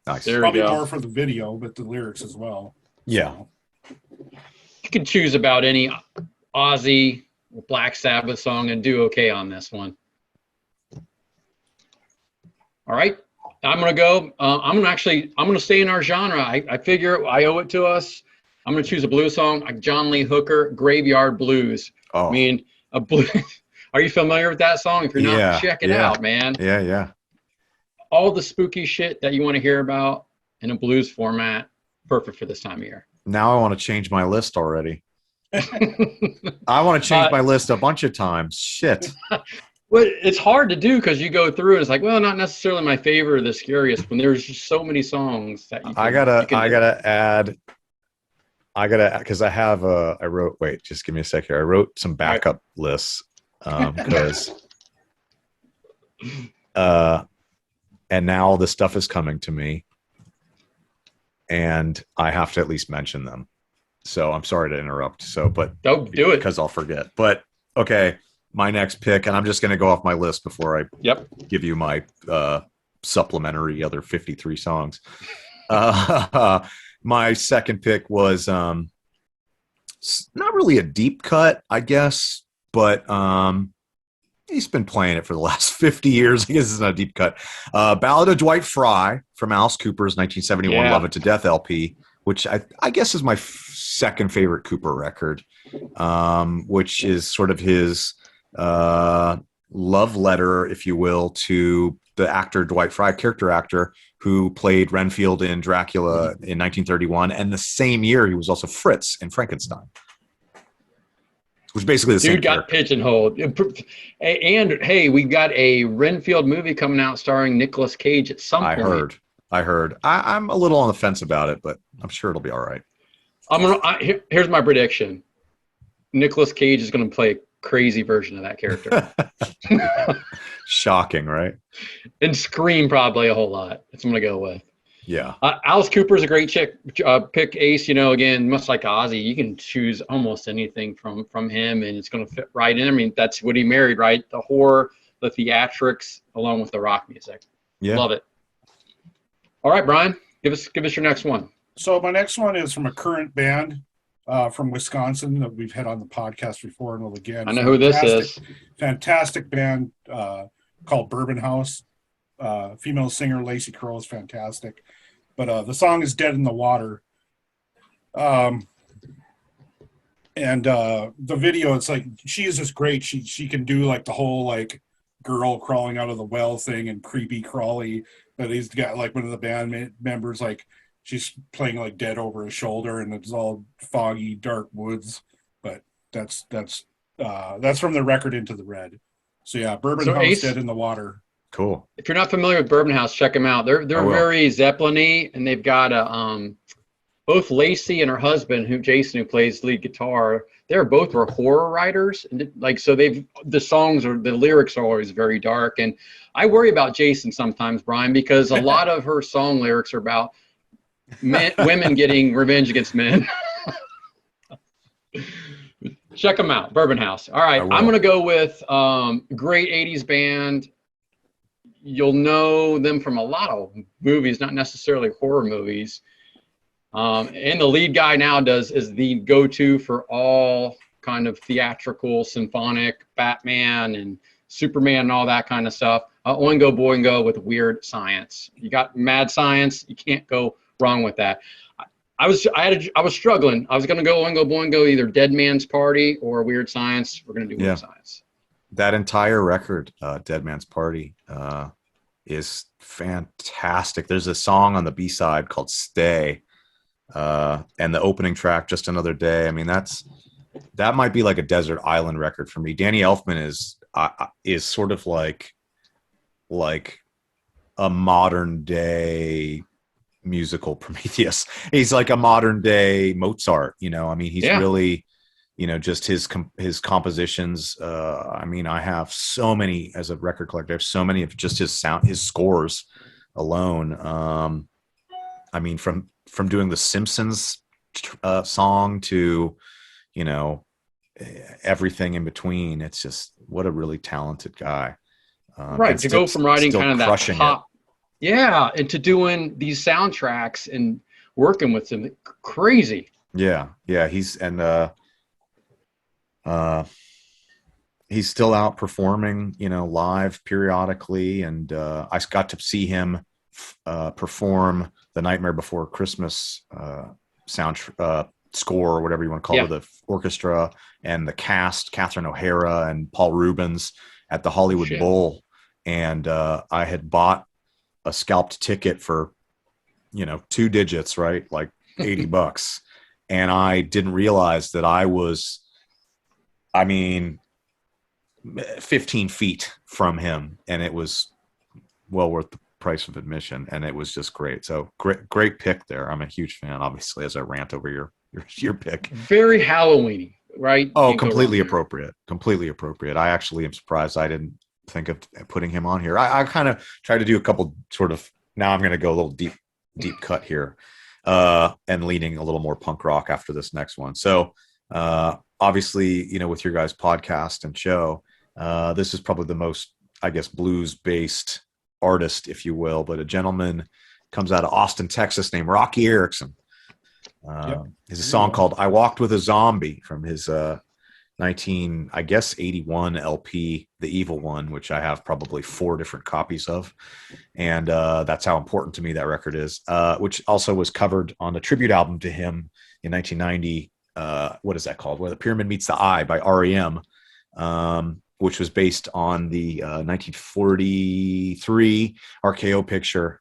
Speaker 3: Nice.
Speaker 1: Probably more for the video, but the lyrics as well.
Speaker 3: Yeah.
Speaker 1: So.
Speaker 2: You can choose about any Ozzy, Black Sabbath song and do okay on this one. All right. I'm going to go. I'm going to stay in our genre. I figure I owe it to us. I'm going to choose a blues song, like John Lee Hooker, Graveyard Blues.
Speaker 3: Oh.
Speaker 2: I mean, a blues. Are you familiar with that song? If you're not, check it out, man.
Speaker 3: Yeah.
Speaker 2: All the spooky shit that you want to hear about in a blues format, perfect for this time of year.
Speaker 3: Now I want to change my list already. I want to change my list a bunch of times. Shit.
Speaker 2: Well, it's hard to do because you go through and it's like, well, not necessarily my favorite or the scariest when there's just so many songs that you can, because just give me a sec here. I wrote some backup lists because and now all this stuff is coming to me and I have to at least mention them. So I'm sorry to interrupt. But don't do it
Speaker 3: because I'll forget. But okay, my next pick, and I'm just going to go off my list before I give you my supplementary other 53 songs. My second pick was not really a deep cut, I guess, but he's been playing it for the last 50 years. I guess it's not a deep cut. Ballad of Dwight Fry from Alice Cooper's 1971 Love It to Death LP, which I guess is my second favorite Cooper record, which is sort of his love letter, if you will, to the actor Dwight Fry, character actor who played Renfield in Dracula in 1931. And the same year, he was also Fritz in Frankenstein. Which basically the same.
Speaker 2: Dude got pigeonholed. And hey, we got a Renfield movie coming out starring Nicolas Cage at some point.
Speaker 3: I heard. I'm a little on the fence about it, but I'm sure it'll be all right.
Speaker 2: Here's my prediction. Nicolas Cage is going to play a crazy version of that character.
Speaker 3: Shocking, right?
Speaker 2: And scream probably a whole lot. That's what I'm going to go with.
Speaker 3: Yeah.
Speaker 2: Alice Cooper's a great pick, Ace. Again, much like Ozzy, you can choose almost anything from him, and it's going to fit right in. I mean, that's what he married, right? The horror, the theatrics, along with the rock music.
Speaker 3: Yeah.
Speaker 2: Love it. All right, Brian, give us your next one.
Speaker 1: So my next one is from a current band from Wisconsin that we've had on the podcast before, and will again.
Speaker 2: I know who this is.
Speaker 1: Fantastic band called Bourbon House. Female singer Lacey Crow is fantastic, but the song is "Dead in the Water." And the video, it's like she is just great. She can do like the whole like girl crawling out of the well thing and creepy crawly. But he's got like one of the band members like she's playing like dead over his shoulder, and it's all foggy, dark woods. But that's from the record Into the Red. So yeah, Bourbon House,
Speaker 2: Ace,
Speaker 1: "Dead in the Water."
Speaker 3: Cool.
Speaker 2: If you're not familiar with Bourbon House, check them out. They're very Zeppelin-y, and they've got both Lacey and her husband, Jason, who plays lead guitar. They're both horror writers, and the songs or the lyrics are always very dark. And I worry about Jason sometimes, Brian, because a lot of her song lyrics are about women getting revenge against men. Check them out, Bourbon House. All right, I'm going to go with great 80s band. You'll know them from a lot of movies, not necessarily horror movies. And the lead guy now is the go-to for all kind of theatrical, symphonic, Batman and Superman and all that kind of stuff. Oingo Boingo with Weird Science. You got Mad Science. You can't go wrong with that. I was struggling. I was going to go Oingo Boingo, either Dead Man's Party or Weird Science. We're going to do Weird Science.
Speaker 3: That entire record, Dead Man's Party, is fantastic. There's a song on the B-side called Stay, and the opening track, Just Another Day. I mean, that might be like a desert island record for me. Danny Elfman is sort of like a modern day musical Prometheus. He's like a modern day Mozart, I mean, he's really, just his compositions. I mean, I have so many as a record collector. I have so many of just his scores alone. I mean, from doing the Simpsons song to, everything in between. It's just what a really talented guy.
Speaker 2: Right. To go from writing kind of that pop. Yeah. And to doing these soundtracks and working with them. Crazy.
Speaker 3: Yeah. Yeah. He's still out performing, live periodically. And I got to see him perform the Nightmare Before Christmas score, or whatever you want to call it, the orchestra and the cast, Catherine O'Hara and Paul Rubens at the Hollywood Bowl. And I had bought a scalped ticket for, 2 digits, right? Like $80. And I didn't realize that I was, 15 feet from him, and it was well worth the price of admission, and it was just great. So great pick there. I'm a huge fan, obviously, as I rant over your pick.
Speaker 2: Very Halloween, right?
Speaker 3: Oh, completely appropriate. Completely appropriate. I actually am surprised I didn't think of putting him on here. I kind of tried to do a couple sort of, now I'm going to go a little deep cut here, and leaning a little more punk rock after this next one. So obviously, with your guys' podcast and show, this is probably the most, I guess, blues-based artist, if you will, but a gentleman comes out of Austin, Texas, named Rocky Erickson. There's a song called "I Walked with a Zombie" from his 81 LP, The Evil One, which I have probably 4 different copies of. And that's how important to me that record is, which also was covered on a tribute album to him in 1990. What is that called? Where the Pyramid Meets the Eye by REM, which was based on the 1943 RKO picture,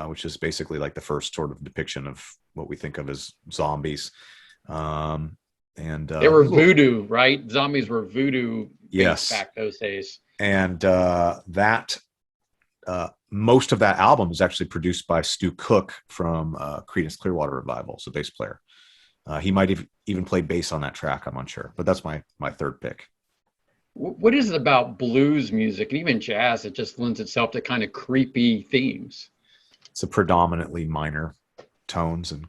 Speaker 3: which is basically like the first sort of depiction of what we think of as zombies. And
Speaker 2: they were voodoo, right? Zombies were voodoo.
Speaker 3: Yes,
Speaker 2: back those days.
Speaker 3: And most of that album is actually produced by Stu Cook from Creedence Clearwater Revival, so bass player. He might have even played bass on that track. I'm unsure, but that's my third pick.
Speaker 2: What is it about blues music and even jazz that just lends itself to kind of creepy themes?
Speaker 3: it's a predominantly minor tones and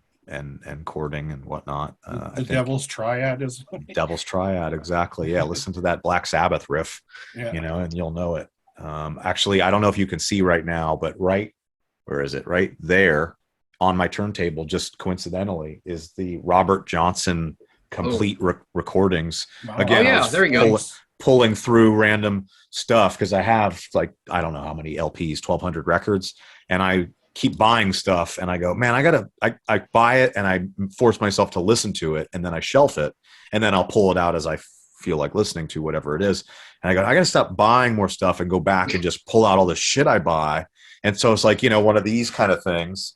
Speaker 3: chording and whatnot.
Speaker 1: The Devil's Triad is
Speaker 3: Devil's Triad, exactly. Yeah, listen to that Black Sabbath riff,
Speaker 1: yeah.
Speaker 3: and you'll know it. Actually, I don't know if you can see right now, but where is it? Right there on my turntable, just coincidentally, is the Robert Johnson complete recordings.
Speaker 1: Wow.
Speaker 3: Again,
Speaker 2: Oh, yeah, there you go.
Speaker 3: Pulling through random stuff because I have like, I don't know how many LPs, 1,200 records, and I keep buying stuff, and I go, man, I buy it and I force myself to listen to it, and then I shelf it, and then I'll pull it out as I feel like listening to whatever it is. And I go, I got to stop buying more stuff and go back and just pull out all the shit I buy. And so it's like, one of these kind of things.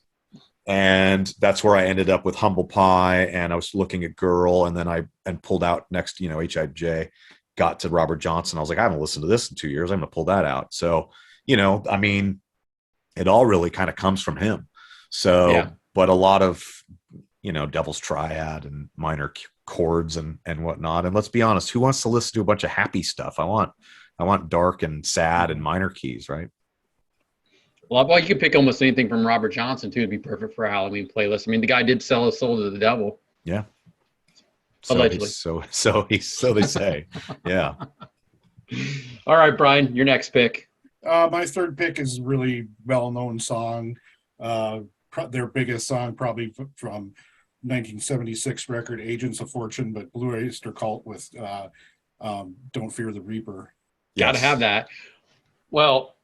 Speaker 3: And that's where I ended up with Humble Pie, and I was looking at Girl, and then I pulled out next, H.I.J., got to Robert Johnson. I was like, I haven't listened to this in 2 years. I'm going to pull that out. So, I mean, it all really kind of comes from him. So,
Speaker 2: Yeah.
Speaker 3: But a lot of, Devil's Triad and minor chords and whatnot. And let's be honest, who wants to listen to a bunch of happy stuff? I want dark and sad and minor keys, right?
Speaker 2: Well, you could pick almost anything from Robert Johnson too to be perfect for a Halloween playlist. I mean, the guy did sell his soul to the devil.
Speaker 3: Yeah.
Speaker 2: Allegedly.
Speaker 3: So they say. Yeah.
Speaker 2: All right, Brian, your next pick.
Speaker 1: My third pick is a really well-known song. Their biggest song, probably from 1976 record Agents of Fortune, but Blue Oyster Cult with Don't Fear the Reaper.
Speaker 2: Got to have that. Well,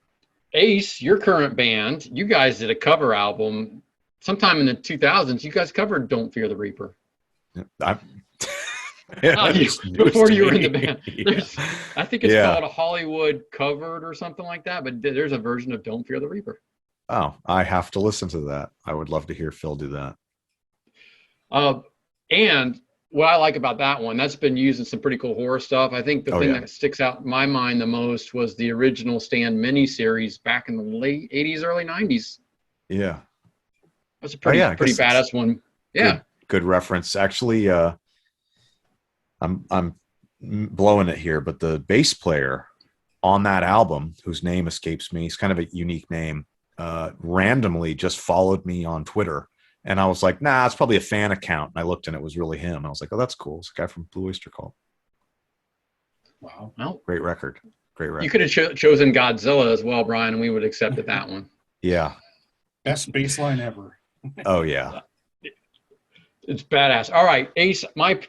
Speaker 2: Ace, your current band, you guys did a cover album sometime in the 2000s. You guys covered Don't Fear the Reaper. Before you were in the band. I think it's called a Hollywood Covered or something like that, but there's a version of Don't Fear the Reaper.
Speaker 3: Oh, I have to listen to that. I would love to hear Phil do that.
Speaker 2: And what I like about that one, that's been used in some pretty cool horror stuff. I think the thing that sticks out in my mind the most was the original Stand miniseries back in the late 80s, early 90s.
Speaker 3: Yeah.
Speaker 2: That's a pretty badass one. Yeah.
Speaker 3: Good reference. Actually, I'm blowing it here, but the bass player on that album, whose name escapes me, he's kind of a unique name, randomly just followed me on Twitter. And I was like, nah, it's probably a fan account. And I looked and it was really him. I was like, oh, that's cool. It's a guy from Blue Oyster Cult.
Speaker 1: Wow.
Speaker 2: Well,
Speaker 3: Great record.
Speaker 2: You could have chosen Godzilla as well, Brian, and we would have accepted that one.
Speaker 3: Yeah.
Speaker 1: Best bass line ever.
Speaker 3: Oh, yeah.
Speaker 2: It's badass. All right, Ace, my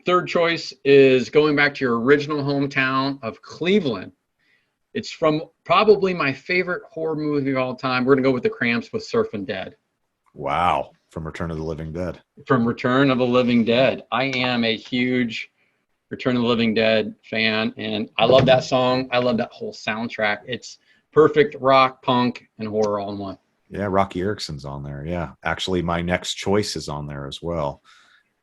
Speaker 2: third choice is going back to your original hometown of Cleveland. It's from probably my favorite horror movie of all time. We're going to go with The Cramps with Surfing Dead.
Speaker 3: Wow. From Return of the Living Dead.
Speaker 2: From Return of the Living Dead. I am a huge Return of the Living Dead fan, and I love that song. I love that whole soundtrack. It's perfect rock, punk, and horror all in one.
Speaker 3: Yeah, Rocky Erickson's on there. Yeah. Actually, my next choice is on there as well.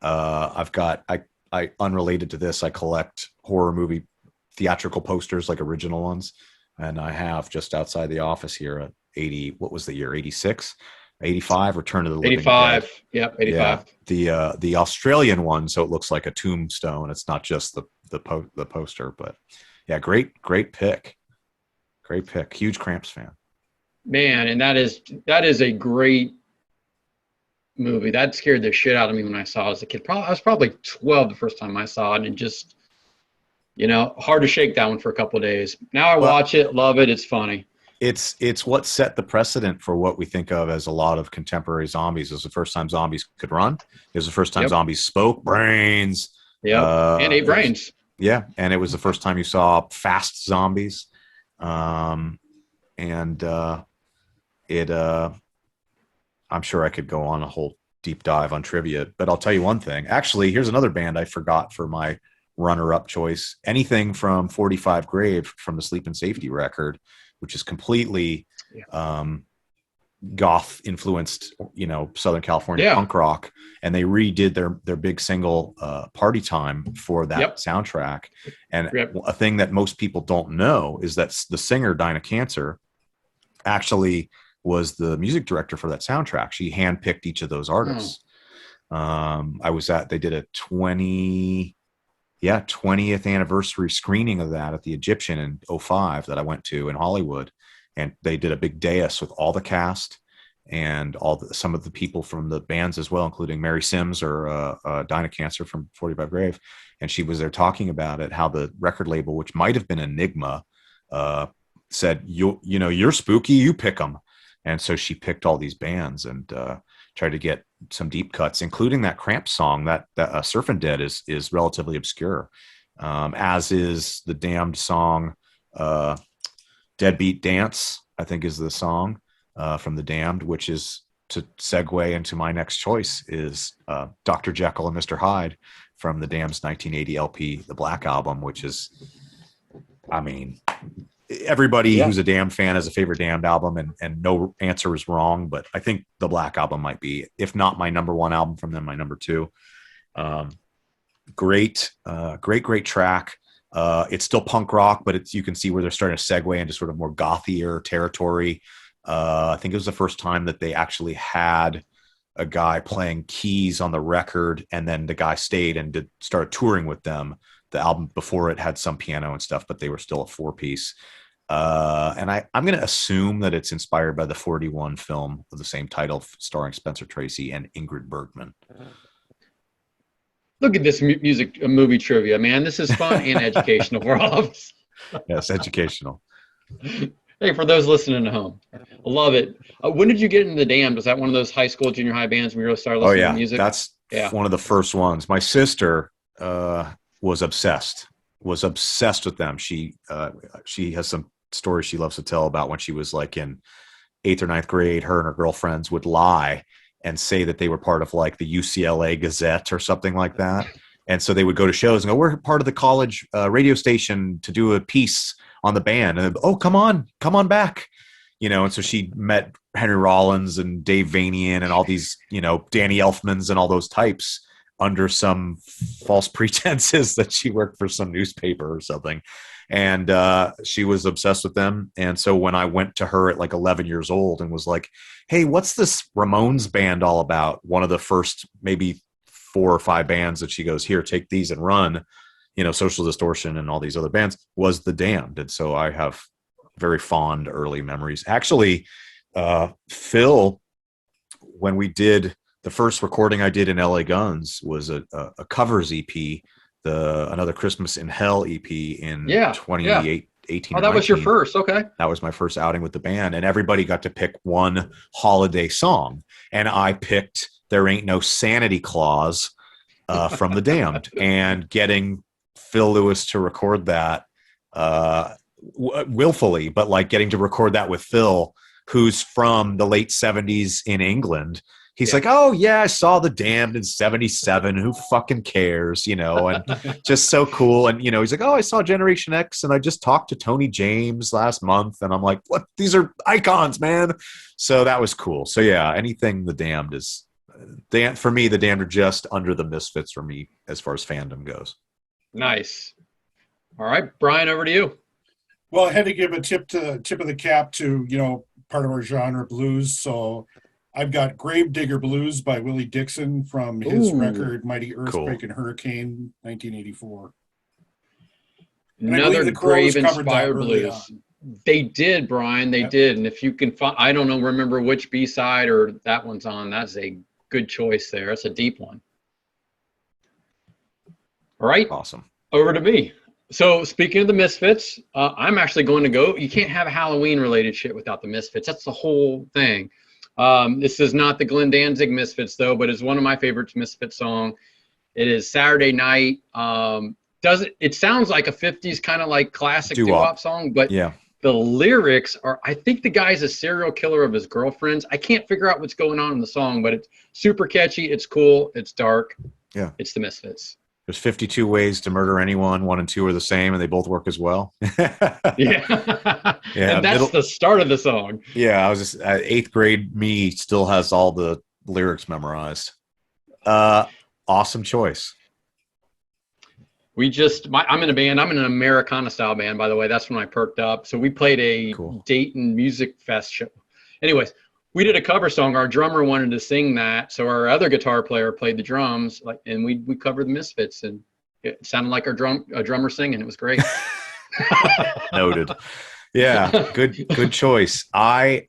Speaker 3: I've got, I unrelated to this, I collect horror movie theatrical posters, like original ones. And I have just outside the office here at 80, what was the year? 86? 85, Return of the Living
Speaker 2: 85.
Speaker 3: Dead.
Speaker 2: Yep, 85.
Speaker 3: Yeah, the Australian one, so it looks like a tombstone. It's not just the poster, but yeah, great pick. Great pick. Huge Cramps fan.
Speaker 2: Man, and that is a great movie. That scared the shit out of me when I saw it as a kid. I was probably 12 the first time I saw it, and just, hard to shake that one for a couple of days. Now I watch it, love it. It's funny.
Speaker 3: It's what set the precedent for what we think of as a lot of contemporary zombies. It was the first time zombies could run. It was the first time zombies spoke, brains.
Speaker 2: Yeah, and ate brains.
Speaker 3: Yeah, and it was the first time you saw fast zombies. I'm sure I could go on a whole deep dive on trivia, but I'll tell you one thing. Actually, here's another band I forgot for my runner-up choice. Anything from 45 Grave from the Sleep and Safety record, which is completely goth influenced, Southern California punk rock. And they redid their big single Party Time for that soundtrack. And a thing that most people don't know is that the singer Dinah Cancer actually was the music director for that soundtrack. She handpicked each of those artists. They did a 20th anniversary screening of that at the Egyptian in 2005 that I went to in Hollywood. And they did a big dais with all the cast and some of the people from the bands as well, including Mary Sims or Dinah Cancer from 45 Grave. And she was there talking about it, how the record label, which might have been Enigma, said, you're spooky, you pick them. And so she picked all these bands and tried to get some deep cuts, including that Cramp song. That Surfin' Dead is relatively obscure, as is the Damned song, Deadbeat Dance, I think is the song from the Damned, which is, to segue into my next choice, is Dr. Jekyll and Mr. Hyde from the Damned's 1980 LP, the Black Album, which is, I mean, everybody who's a Damned fan has a favorite Damned album, and no answer is wrong, but I think the Black Album might be, if not my number one album from them, my number two. Great track. It's still punk rock, but you can see where they're starting to segue into sort of more gothier territory. I think it was the first time that they actually had a guy playing keys on the record, and then the guy stayed and started touring with them. The album before it had some piano and stuff, but they were still a 4-piece. And I'm going to assume that it's inspired by the 41 film of the same title, starring Spencer Tracy and Ingrid Bergman.
Speaker 2: Look at this movie trivia, man. This is fun and educational for all of us.
Speaker 3: Yes, educational.
Speaker 2: Hey, for those listening at home, I love it. When did you get into the Damned? Was that one of those high school, junior high bands when you really started listening to music?
Speaker 3: That's one of the first ones. My sister was obsessed with them. She has some stories she loves to tell about when she was like in 8th or 9th grade. Her and her girlfriends would lie and say that they were part of like the UCLA Gazette or something like that. And so they would go to shows and go, we're part of the college radio station to do a piece on the band. And oh, come on back. And so she met Henry Rollins and Dave Vanian and all these, Danny Elfmans and all those types under some false pretenses that she worked for some newspaper or something. And she was obsessed with them. And so when I went to her at like 11 years old and was like, hey, what's this Ramones band all about? One of the first maybe 4 or 5 bands that she goes, here, take these and run, Social Distortion and all these other bands, was the Damned. And so I have very fond early memories. Actually, Phil, when we did the first recording I did in LA Guns was a covers EP, Another Christmas in Hell EP in 2018.
Speaker 2: Oh, that was your first. Okay.
Speaker 3: That was my first outing with the band, and everybody got to pick one holiday song. And I picked There Ain't No Sanity Clause from the Damned, and getting Phil Lewis to record that willfully, but like getting to record that with Phil, who's from the late 70s in England. He's like, oh, yeah, I saw the Damned in 77. Who fucking cares, and just so cool. And, he's like, oh, I saw Generation X and I just talked to Tony James last month. And I'm like, what? These are icons, man. So that was cool. So, yeah, anything the Damned is for me, the Damned are just under the Misfits for me as far as fandom goes.
Speaker 2: Nice. All right, Brian, over to you.
Speaker 1: Well, I had to give a tip of the cap to, part of our genre, blues. So I've got Gravedigger Blues by Willie Dixon from his record Mighty Earthquake and Hurricane, 1984. And
Speaker 2: another Grave-inspired blues. They did, Brian. They did. And if you can find, I don't know, remember which B-side or that one's on. That's a good choice there. That's a deep one. All right.
Speaker 3: Awesome.
Speaker 2: Over to me. So speaking of the Misfits, I'm actually going to go. You can't have Halloween-related shit without the Misfits. That's the whole thing. This is not the Glenn Danzig Misfits, though, but it's one of my favorite Misfits song. It is Saturday Night. It sounds like a 50s kind of like classic doo-wop song, but the lyrics are, I think the guy's a serial killer of his girlfriends. I can't figure out what's going on in the song, but it's super catchy. It's cool. It's dark.
Speaker 3: Yeah.
Speaker 2: It's the Misfits.
Speaker 3: There's 52 ways to murder anyone. 1 and 2 are the same, and they both work as well.
Speaker 2: Yeah. And that's the start of the song.
Speaker 3: Yeah, I was just 8th grade. Me still has all the lyrics memorized. Awesome choice.
Speaker 2: I'm in a band. I'm in an Americana style band, by the way. That's when I perked up. So we played a Dayton Music Fest show. Anyways, we did a cover song. Our drummer wanted to sing that, so our other guitar player played the drums, and we covered the Misfits, and it sounded like a drummer singing. It was great.
Speaker 3: Noted. Yeah, good choice. I'm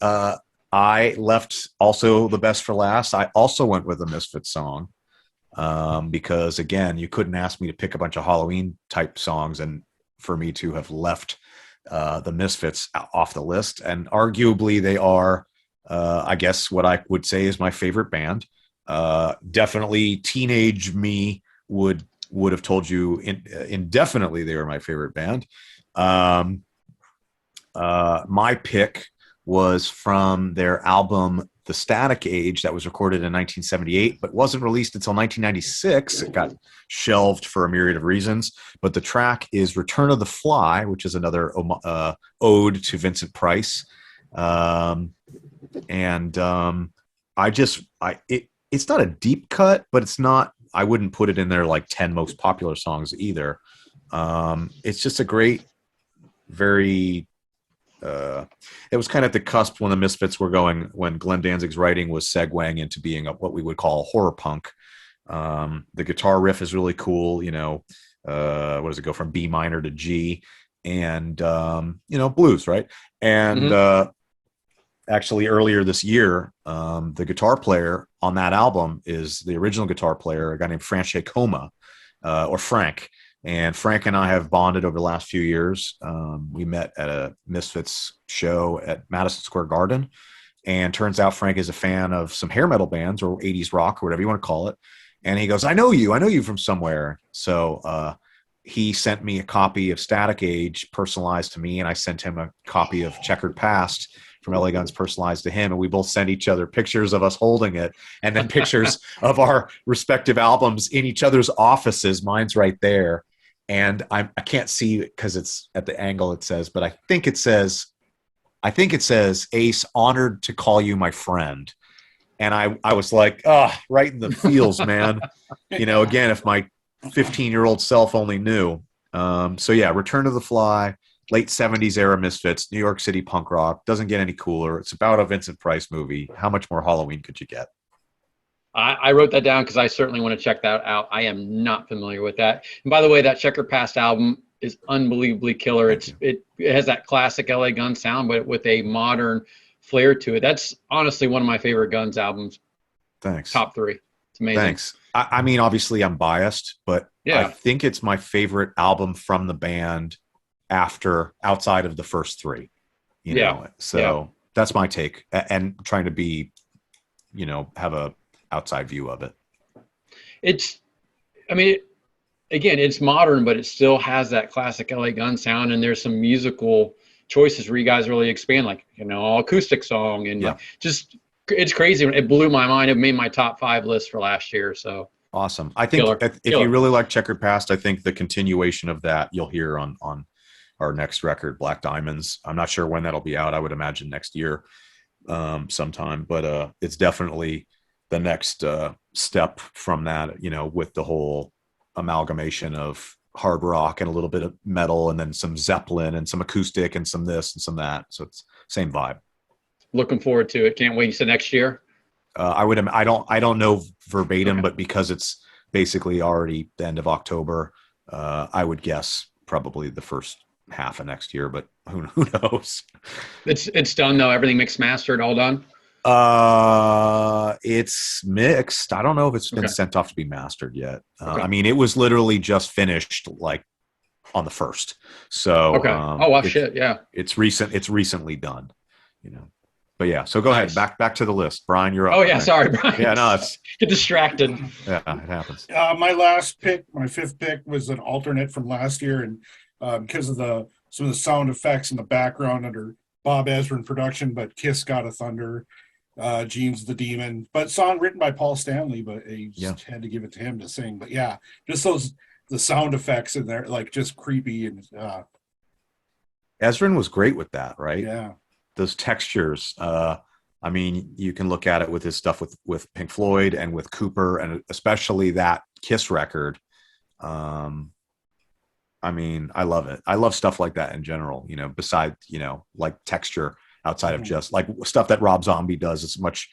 Speaker 3: I left also the best for last. I also went with a Misfits song because, again, you couldn't ask me to pick a bunch of Halloween type songs and for me to have left the Misfits off the list. And arguably they are, I guess, what I would say is my favorite band. Definitely teenage me would have told you indefinitely they were my favorite band. My pick was from their album The Static Age that was recorded in 1978 but wasn't released until 1996. It got shelved for a myriad of reasons, but the track is Return of the Fly, which is another ode to Vincent Price. It's not a deep cut, but it's not, I wouldn't put it in their like 10 most popular songs either. It's just a great, very it was kind of at the cusp when the Misfits were going, when Glenn Danzig's writing was segueing into being what we would call horror punk. The guitar riff is really cool. What does it go from B minor to G, and blues, right? And actually, earlier this year, the guitar player on that album is the original guitar player, a guy named Franche Coma, or Frank. And Frank and I have bonded over the last few years. We met at a Misfits show at Madison Square Garden. And turns out Frank is a fan of some hair metal bands or 80s rock or whatever you want to call it. And he goes, I know you from somewhere. So he sent me a copy of Static Age personalized to me. And I sent him a copy of Checkered Past from LA Guns personalized to him. And we both sent each other pictures of us holding it and then pictures of our respective albums in each other's offices. Mine's right there. And I can't see it because it's at the angle it says, but I think it says, Ace, honored to call you my friend. And I was like, right in the feels, man. Again, if my 15-year-old self only knew. So yeah, Return of the Fly, late 70s era Misfits, New York City punk rock. Doesn't get any cooler. It's about a Vincent Price movie. How much more Halloween could you get?
Speaker 2: I wrote that down because I certainly want to check that out. I am not familiar with that. And by the way, that Checker Past album is unbelievably killer. It has that classic LA Gun sound, but with a modern flair to it. That's honestly one of my favorite Guns albums.
Speaker 3: Thanks.
Speaker 2: Top 3. It's amazing.
Speaker 3: Thanks. I mean, obviously I'm biased, but yeah. I think it's my favorite album from the band outside of the first 3. So that's my take, and trying to be, have a outside view of it.
Speaker 2: It's modern, but it still has that classic LA Gun sound, and there's some musical choices where you guys really expand, like acoustic song, and it's crazy. It blew my mind. It made my top 5 list for last year. So
Speaker 3: awesome. I think if you really like Checkered Past, I think the continuation of that you'll hear on our next record, Black Diamonds. I'm not sure when that'll be out. I would imagine next year sometime, but it's definitely the next step from that, with the whole amalgamation of hard rock and a little bit of metal and then some Zeppelin and some acoustic and some this and some that. So it's same vibe.
Speaker 2: Looking forward to it. Can't wait. You said next year?
Speaker 3: I don't know verbatim, but because it's basically already the end of October, I would guess probably the first half of next year, but who knows?
Speaker 2: It's done though. Everything mixed, mastered, all done.
Speaker 3: It's mixed. I don't know if it's been sent off to be mastered yet. I mean, it was literally just finished like on the 1st. So shit, yeah. It's recently done, But yeah, so go ahead. Back to the list. Brian, you're up.
Speaker 2: Oh yeah, sorry, Brian.
Speaker 3: Yeah, no, it's
Speaker 2: get distracted.
Speaker 3: Yeah, it happens.
Speaker 1: My last pick, my 5th pick, was an alternate from last year, and because of some of the sound effects in the background under Bob Ezrin production, but Kiss God of Thunder, Gene's the Demon, but song written by Paul Stanley, but he just had to give it to him to sing. But yeah, just the sound effects in there, like just creepy, and
Speaker 3: Ezrin was great with that, right?
Speaker 1: Yeah,
Speaker 3: those textures. I mean, you can look at it with his stuff with Pink Floyd and with Cooper, and especially that Kiss record. I mean, I love it. I love stuff like that in general, besides, like texture outside of just like stuff that Rob Zombie does. It's much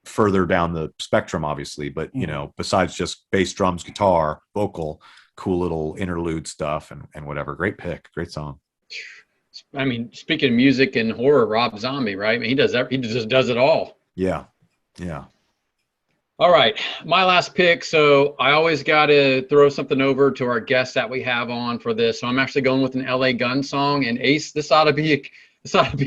Speaker 3: further down the spectrum, obviously, but, besides just bass, drums, guitar, vocal, cool little interlude stuff and whatever. Great pick. Great song.
Speaker 2: I mean, speaking of music and horror, Rob Zombie, right? I mean, he does that. He just does it all.
Speaker 3: Yeah. Yeah.
Speaker 2: All right, my last pick. So I always got to throw something over to our guests that we have on for this. So I'm actually going with an LA Gun song. And Ace, this ought to be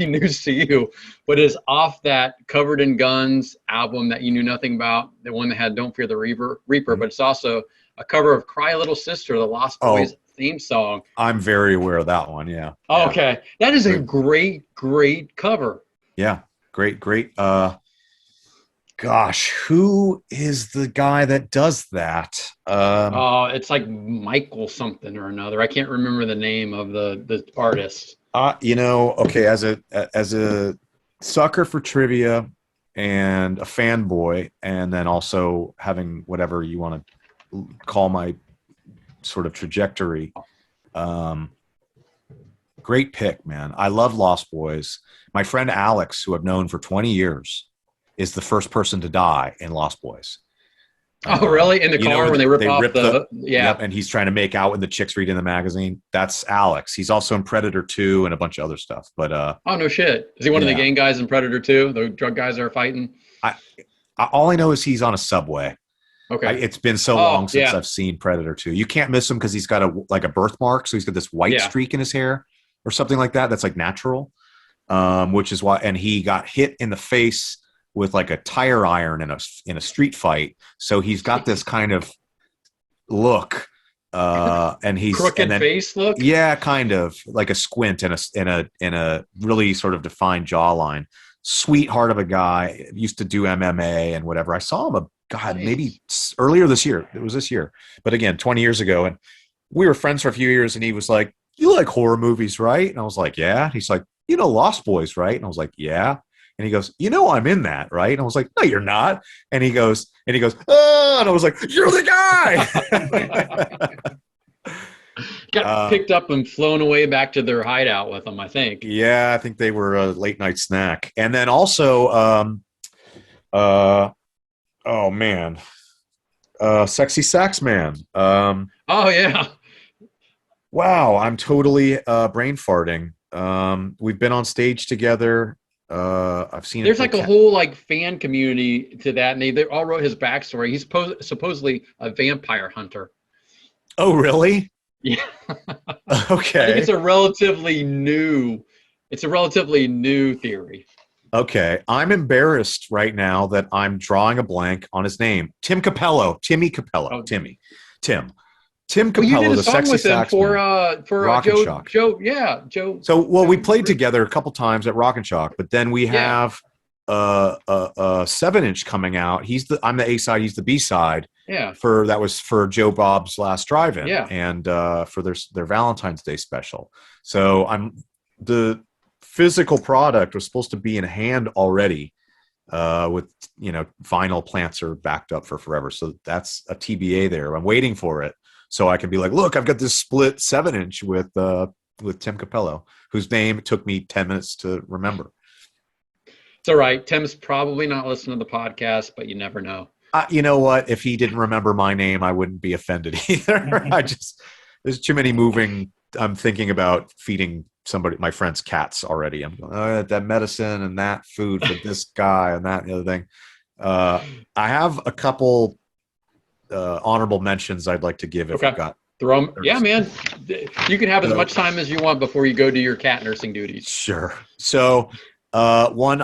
Speaker 2: news to you, but it's off that Covered in Guns album that you knew nothing about, the one that had Don't Fear the Reaper. But it's also a cover of Cry Little Sister, the Lost Boys theme song.
Speaker 3: I'm very aware of that one. Yeah.
Speaker 2: Oh,
Speaker 3: Yeah.
Speaker 2: okay, that is a great cover.
Speaker 3: Yeah. Great. Gosh, who is the guy that does that?
Speaker 2: It's like Michael something or another. I can't remember the name of the artist.
Speaker 3: Okay, as a sucker for trivia and a fanboy, and then also having whatever you want to call my sort of trajectory. Great pick, man. I love Lost Boys. My friend Alex, who I've known for 20 years, is the first person to die in Lost Boys.
Speaker 2: Oh, really? In the car when they rip off the yeah.
Speaker 3: Yep, and he's trying to make out when the chick's reading the magazine. That's Alex. He's also in Predator 2 and a bunch of other stuff. But
Speaker 2: oh, no shit. Is he one of the gang guys in Predator 2? The drug guys that are fighting?
Speaker 3: All I know is he's on a subway.
Speaker 2: Okay.
Speaker 3: It's been so long since I've seen Predator 2. You can't miss him because he's got a birthmark, so he's got this white streak in his hair or something like that. That's like natural, which is why. And he got hit in the face with like a tire iron in a street fight. So he's got this kind of look, and he's
Speaker 2: crooked face look.
Speaker 3: Yeah, kind of like a squint and a really sort of defined jawline. Sweetheart of a guy. Used to do MMA and whatever. I saw him maybe earlier this year. It was this year, but again, 20 years ago, and we were friends for a few years. And he was like, "You like horror movies, right?" And I was like, "Yeah." He's like, "You know Lost Boys, right?" And I was like, "Yeah." And he goes, I'm in that, right? And I was like, "No, you're not." And he goes, "Oh," and I was like, "You're the guy."
Speaker 2: Got picked up and flown away back to their hideout with them, I think.
Speaker 3: Yeah, I think they were a late night snack. And then also, oh man, Sexy Sax Man.
Speaker 2: Oh yeah.
Speaker 3: Wow, I'm totally brain farting. We've been on stage together. I've seen
Speaker 2: there's like a whole like fan community to that, and they all wrote his backstory. He's supposedly a vampire hunter.
Speaker 3: Oh, really?
Speaker 2: Yeah.
Speaker 3: Okay.
Speaker 2: I think it's a relatively new theory.
Speaker 3: Okay. I'm embarrassed right now that I'm drawing a blank on his name. Timmy Capello.
Speaker 2: Oh.
Speaker 3: Tim Capello,
Speaker 2: you did a
Speaker 3: the
Speaker 2: song
Speaker 3: Sexy
Speaker 2: with him for
Speaker 3: Rock and Shock.
Speaker 2: Joe.
Speaker 3: So, we played together a couple times at Rock and Shock, but then we have a 7-inch coming out. I'm the A side, he's the B side.
Speaker 2: Yeah.
Speaker 3: That was for Joe Bob's Last Drive-In.
Speaker 2: Yeah.
Speaker 3: And for their Valentine's Day special. So the physical product was supposed to be in hand already. With vinyl plants are backed up for forever. So that's a TBA there. I'm waiting for it. So I can be like, look, I've got this split 7-inch with Tim Capello, whose name took me 10 minutes to remember.
Speaker 2: It's all right. Tim's probably not listening to the podcast, but you never know.
Speaker 3: You know what? If he didn't remember my name, I wouldn't be offended either. There's too many moving. I'm thinking about feeding my friend's cats already. I'm going, that medicine and that food for this guy and that and the other thing. I have a couple honorable mentions I'd like to give if I've got.
Speaker 2: Throw them. Yeah, man. You can have as much time as you want before you go to your cat nursing duties.
Speaker 3: Sure. So one,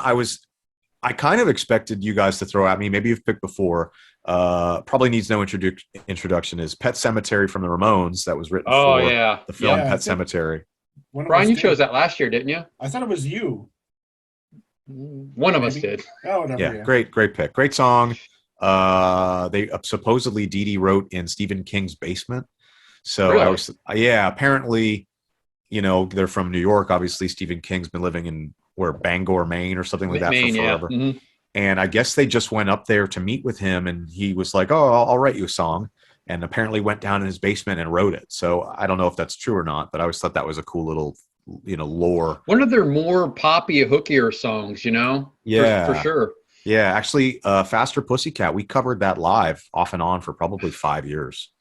Speaker 3: I kind of expected you guys to throw at me. Maybe you've picked before. Probably needs no introduction. Is Pet Sematary from the Ramones that was written for the film Pet Sematary.
Speaker 2: Brian, you chose that last year, didn't you?
Speaker 1: I thought it was you.
Speaker 2: One of us did.
Speaker 1: Oh, whatever.
Speaker 3: Yeah, great pick. Great song. They supposedly Dee Dee wrote in Stephen King's basement. So
Speaker 2: really?
Speaker 3: Apparently, they're from New York. Obviously, Stephen King's been living in Bangor, Maine or something like that for forever.
Speaker 2: Yeah. Mm-hmm.
Speaker 3: And I guess they just went up there to meet with him, and he was like, "Oh, I'll write you a song." And apparently went down in his basement and wrote it. So I don't know if that's true or not, but I always thought that was a cool little, lore.
Speaker 2: One of their more poppy, hookier songs,
Speaker 3: Yeah,
Speaker 2: for sure.
Speaker 3: Yeah, actually, Faster Pussycat, we covered that live off and on for probably 5 years.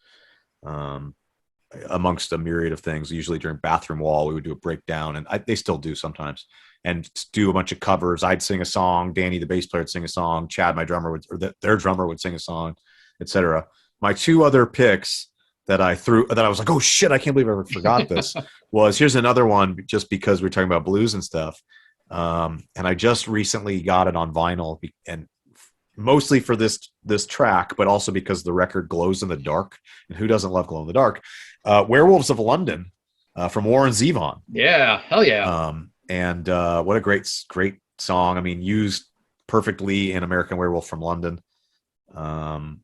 Speaker 3: amongst a myriad of things. Usually during Bathroom Wall, we would do a breakdown, and they still do sometimes, and do a bunch of covers. I'd sing a song, Danny, the bass player, would sing a song, Chad, my drummer, their drummer would sing a song, etc. My two other picks that I was like, oh shit, I can't believe I ever forgot this, was here's another one, just because we're talking about blues and stuff. And I just recently got it on vinyl, and mostly for this track, but also because the record glows in the dark, and who doesn't love glow in the dark? Werewolves of London, from Warren Zevon.
Speaker 2: Yeah, hell yeah.
Speaker 3: And what a great song. I mean, used perfectly in American Werewolf from London.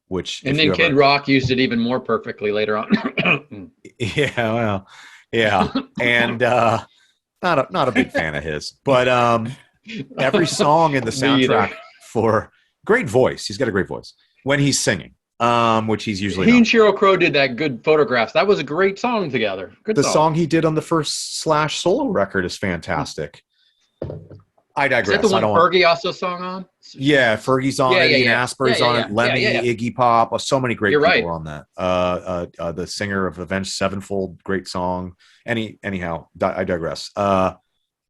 Speaker 3: Which,
Speaker 2: and then Kid Rock used it even more perfectly later on.
Speaker 3: Yeah, well, yeah, and not a big fan of his, but every song in the soundtrack for great voice. He's got a great voice when he's singing, which he's usually.
Speaker 2: He and Sheryl Crow did that Good Photographs. That was a great song together.
Speaker 3: The song he did on the first Slash solo record is fantastic. I digress.
Speaker 2: Is that the one Fergie also sung on?
Speaker 3: Yeah, Fergie's on it. Ian Asper's on it. Lemmy, Iggy Pop. So many great people on that. The singer of Avenged Sevenfold, great song. Anyhow, I digress.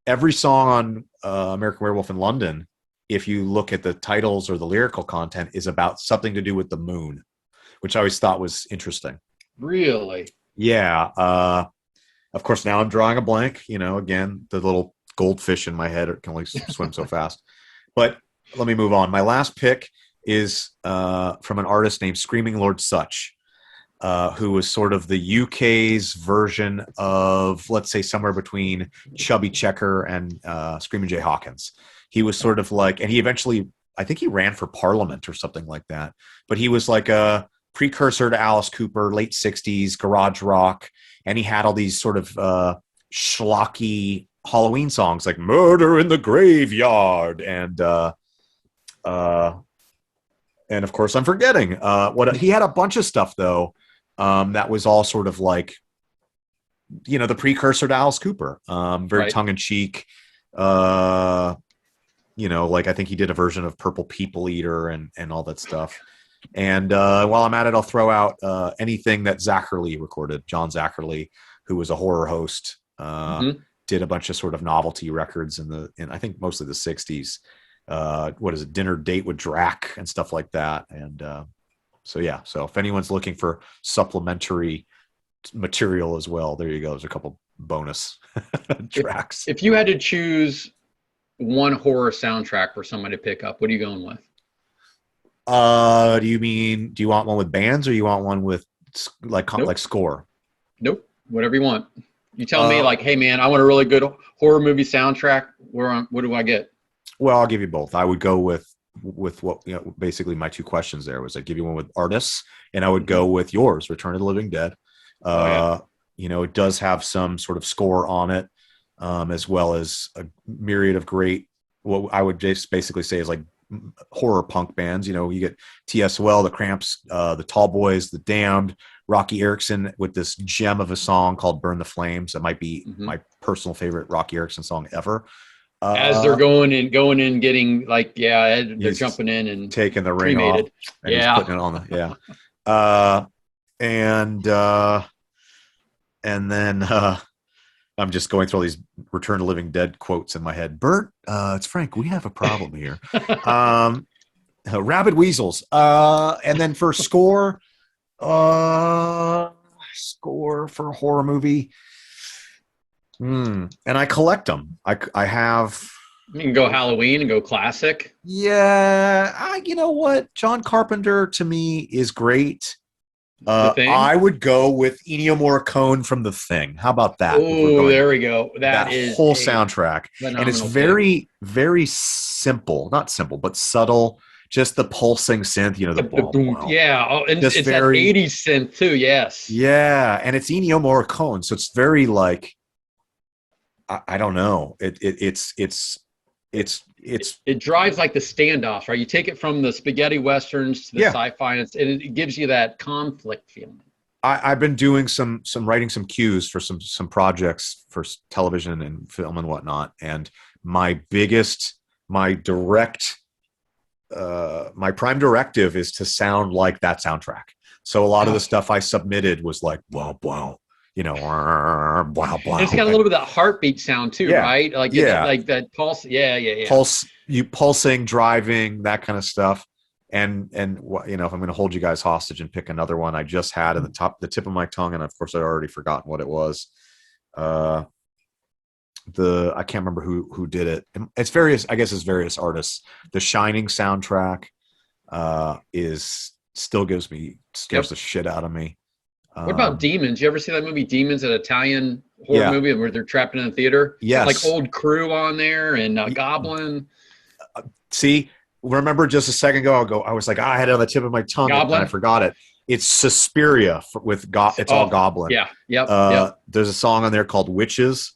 Speaker 3: Every song on American Werewolf in London, if you look at the titles or the lyrical content, is about something to do with the moon, which I always thought was interesting.
Speaker 2: Really?
Speaker 3: Yeah. Of course, now I'm drawing a blank. Again, the little goldfish in my head can only swim so fast. But let me move on. My last pick is from an artist named Screaming Lord Sutch, who was sort of the UK's version of, let's say, somewhere between Chubby Checker and Screaming Jay Hawkins. He was sort of like, and he eventually, I think he ran for Parliament or something like that. But he was like a precursor to Alice Cooper, late 60s, garage rock. And he had all these sort of schlocky Halloween songs like Murder in the Graveyard and of course I'm forgetting what he had a bunch of stuff though that was all sort of like the precursor to Alice Cooper, very tongue-in-cheek, like I think he did a version of Purple People Eater and all that stuff. And while I'm at it, I'll throw out anything that Zachary recorded. John Zachary, who was a horror host, did a bunch of sort of novelty records in I think mostly the 60s. What is it? Dinner Date with Drac and stuff like that. And so if anyone's looking for supplementary material as well, there you go. There's a couple bonus tracks.
Speaker 2: If you had to choose one horror soundtrack for somebody to pick up, what are you going with?
Speaker 3: Do you want one with bands or you want one with like score?
Speaker 2: Nope. Whatever you want. You tell me like, hey man, I want a really good horror movie soundtrack. What do I get?
Speaker 3: Well, I'll give you both. I would go with what, basically my two questions there was I'd give you one with artists and I would go with yours, Return of the Living Dead. It does have some sort of score on it, as well as a myriad of great, what I would just basically say is like horror punk bands. You get TSOL, the Cramps, the Tall Boys, the Damned, Rocky Erickson with this gem of a song called Burn the Flames. That might be my personal favorite Rocky Erickson song ever.
Speaker 2: As they're going in, getting like, they're jumping in and
Speaker 3: taking the ring off. And he's putting it on and then I'm just going through all these Return to Living Dead quotes in my head. Bert, it's Frank. We have a problem here. Rabid Weasels. And then for score for a horror movie. And I collect them. I have.
Speaker 2: You can go Halloween and go classic.
Speaker 3: Yeah. You know what? John Carpenter to me is great. I would go with Ennio Morricone from The Thing. How about that?
Speaker 2: Oh, there we go. That is
Speaker 3: whole soundtrack. And it's very, very simple. Not simple, but subtle. Just the pulsing synth, the boom.
Speaker 2: Yeah. Oh, and it's very, that 80s synth too. Yes.
Speaker 3: Yeah. And it's Ennio Morricone. So it's very like, I don't know. It
Speaker 2: drives like the standoffs, right? You take it from the spaghetti westerns to the sci-fi, and it gives you that conflict feeling.
Speaker 3: I've been doing writing some cues for some projects for television and film and whatnot. And my prime directive is to sound like that soundtrack. So a lot of the stuff I submitted was like, wow, blah blah.
Speaker 2: And it's got a little bit of that heartbeat sound too,
Speaker 3: Yeah,
Speaker 2: right? Like
Speaker 3: yeah.
Speaker 2: like that pulse. Yeah.
Speaker 3: Pulsing, driving, that kind of stuff. And if I'm going to hold you guys hostage and pick another one, I just had at the tip of my tongue, and of course I'd already forgotten what it was. I can't remember who did it. It's various, I guess it's various artists. The Shining soundtrack is still scares the shit out of me.
Speaker 2: What about Demons? You ever see that movie Demons, an Italian horror
Speaker 3: Yeah.
Speaker 2: movie where they're trapped in a theater? It's got,
Speaker 3: Yes.
Speaker 2: like Old Crew on there and Goblin.
Speaker 3: See, remember just a second ago, I was like, I had it on the tip of my tongue and
Speaker 2: Goblin?
Speaker 3: I forgot it. It's Suspiria it's all Goblin.
Speaker 2: Yeah. Yep.
Speaker 3: There's a song on there called Witches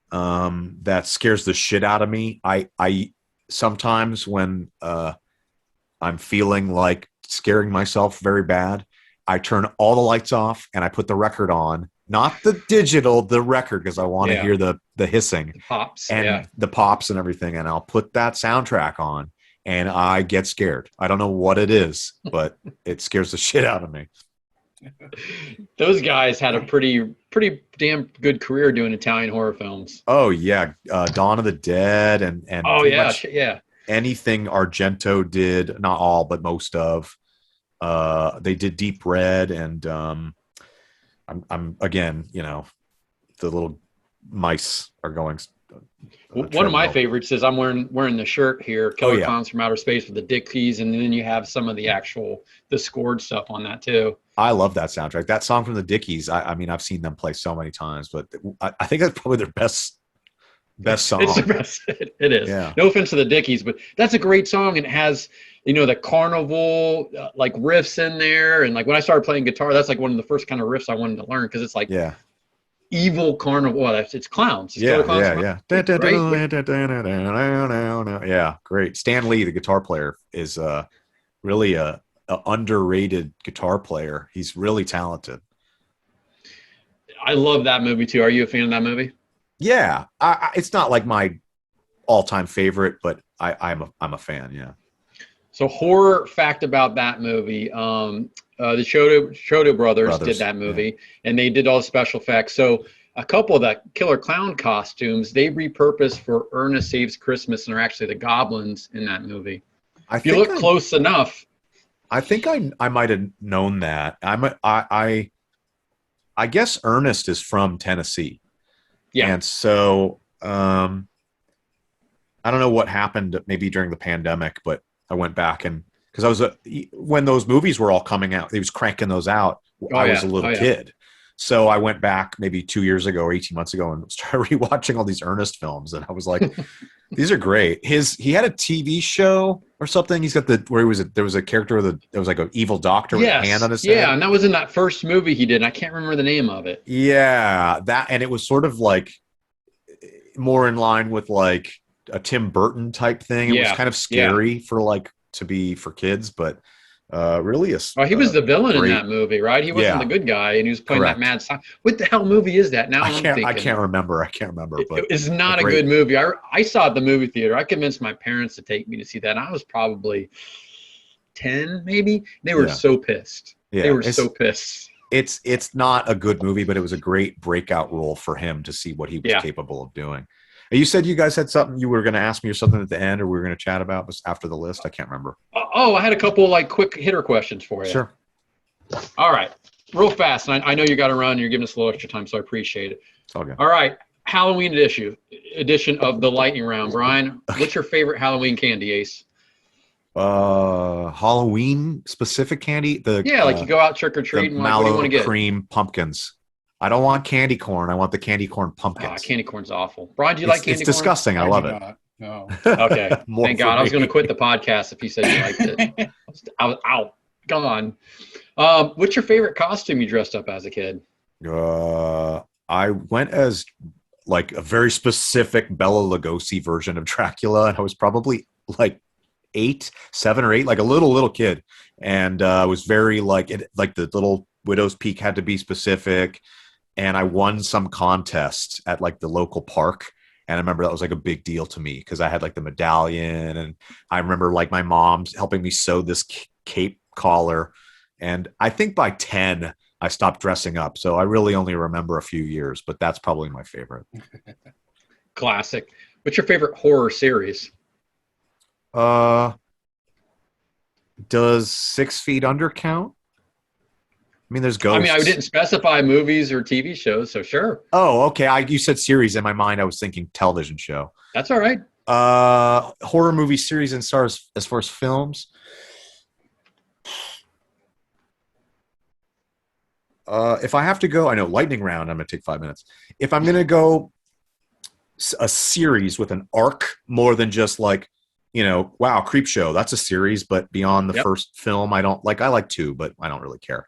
Speaker 3: that scares the shit out of me. I sometimes when I'm feeling like scaring myself very bad, I turn all the lights off and I put the record on, not the digital, the record, because I want to hear the hissing,
Speaker 2: pops,
Speaker 3: and the pops and everything. And I'll put that soundtrack on and I get scared. I don't know what it is, but it scares the shit out of me.
Speaker 2: Those guys had a pretty damn good career doing Italian horror films.
Speaker 3: Oh yeah, Dawn of the Dead and
Speaker 2: oh yeah,
Speaker 3: anything Argento did, not all but most of. They did Deep Red, and I'm again, the little mice are going.
Speaker 2: One of my favorites is I'm wearing the shirt here, Killer Clowns from Outer Space with the Dickies, and then you have some of the scored stuff on that too.
Speaker 3: I love that soundtrack. That song from the Dickies. I mean, I've seen them play so many times, but I think that's probably their best song.
Speaker 2: It's the best. It is.
Speaker 3: Yeah.
Speaker 2: No offense to the Dickies, but that's a great song, and it has the carnival like riffs in there, and like when I started playing guitar, that's like one of the first kind of riffs I wanted to learn because it's like evil carnival. Well, it's clowns. It's
Speaker 3: yeah. Yeah, great. Stan Lee, the guitar player, is really a underrated guitar player. He's really talented.
Speaker 2: I love that movie too. Are you a fan of that movie?
Speaker 3: Yeah, it's not like my all-time favorite, but I'm a fan. Yeah.
Speaker 2: So horror fact about that movie. The Chodo brothers did that movie, and they did all the special effects. So a couple of the Killer Clown costumes they repurposed for Ernest Saves Christmas, and are actually the goblins in that movie. If you look close enough,
Speaker 3: I think I might have known that. I guess Ernest is from Tennessee. Yeah, and so I don't know what happened maybe during the pandemic, but I went back and because I was when those movies were all coming out, he was cranking those out. I was a little kid, so I went back maybe 2 years ago or 18 months ago and started rewatching all these Ernest films, and I was like, these are great. He had a TV show or something. He's got there was a character that was like an evil doctor with a hand on his head.
Speaker 2: Yeah, and that was in that first movie he did. And I can't remember the name of it.
Speaker 3: Yeah, and it was sort of like more in line with like a Tim Burton type thing. It was kind of scary to be for kids, but really
Speaker 2: he was the villain in that movie, right? He wasn't the good guy, and he was playing that mad song. What the hell movie is that? Now
Speaker 3: I can't remember. But
Speaker 2: it's not a good movie. I saw it at the movie theater. I convinced my parents to take me to see that. And I was probably 10, maybe. They were so pissed. Yeah, they were so pissed.
Speaker 3: It's not a good movie, but it was a great breakout role for him to see what he was capable of doing. You said you guys had something you were going to ask me or something at the end, or we were going to chat about after the list. I can't remember.
Speaker 2: I had a couple like quick hitter questions for you.
Speaker 3: Sure.
Speaker 2: All right, real fast. And I know you got to run. You're giving us a little extra time, so I appreciate it.
Speaker 3: It's all good.
Speaker 2: All right, Halloween edition of the lightning round. Brian, what's your favorite Halloween candy, Ace?
Speaker 3: Halloween specific candy.
Speaker 2: Like you go out trick or treat and what do you want to get?
Speaker 3: Cream pumpkins. I don't want candy corn. I want the candy corn pumpkins.
Speaker 2: Candy corn's awful. Brian, do you like candy corn?
Speaker 3: It's disgusting. I love it.
Speaker 1: No.
Speaker 2: Okay. Thank God. I was going to quit the podcast if you said you liked it. I was out. Gone. What's your favorite costume you dressed up as a kid?
Speaker 3: I went as like a very specific Bela Lugosi version of Dracula, and I was probably like 7 or 8, like a little kid, and was very like the little widow's peak had to be specific. And I won some contest at like the local park. And I remember that was like a big deal to me because I had like the medallion. And I remember like my mom's helping me sew this cape collar. And I think by 10, I stopped dressing up. So I really only remember a few years, but that's probably my favorite.
Speaker 2: Classic. What's your favorite horror series?
Speaker 3: Uh, does 6 Feet Under count? I mean, there's
Speaker 2: I mean, I
Speaker 3: ghosts.
Speaker 2: didn't specify movies or TV shows, so sure.
Speaker 3: Oh, okay. You said series. In my mind, I was thinking television show.
Speaker 2: That's all right.
Speaker 3: Horror movie series and stars as far as films. If I have to go, I know lightning round. I'm going to take 5 minutes. If I'm going to go a series with an arc more than just like, wow, Creep Show. That's a series, but beyond the first film, I don't like. I like two, but I don't really care.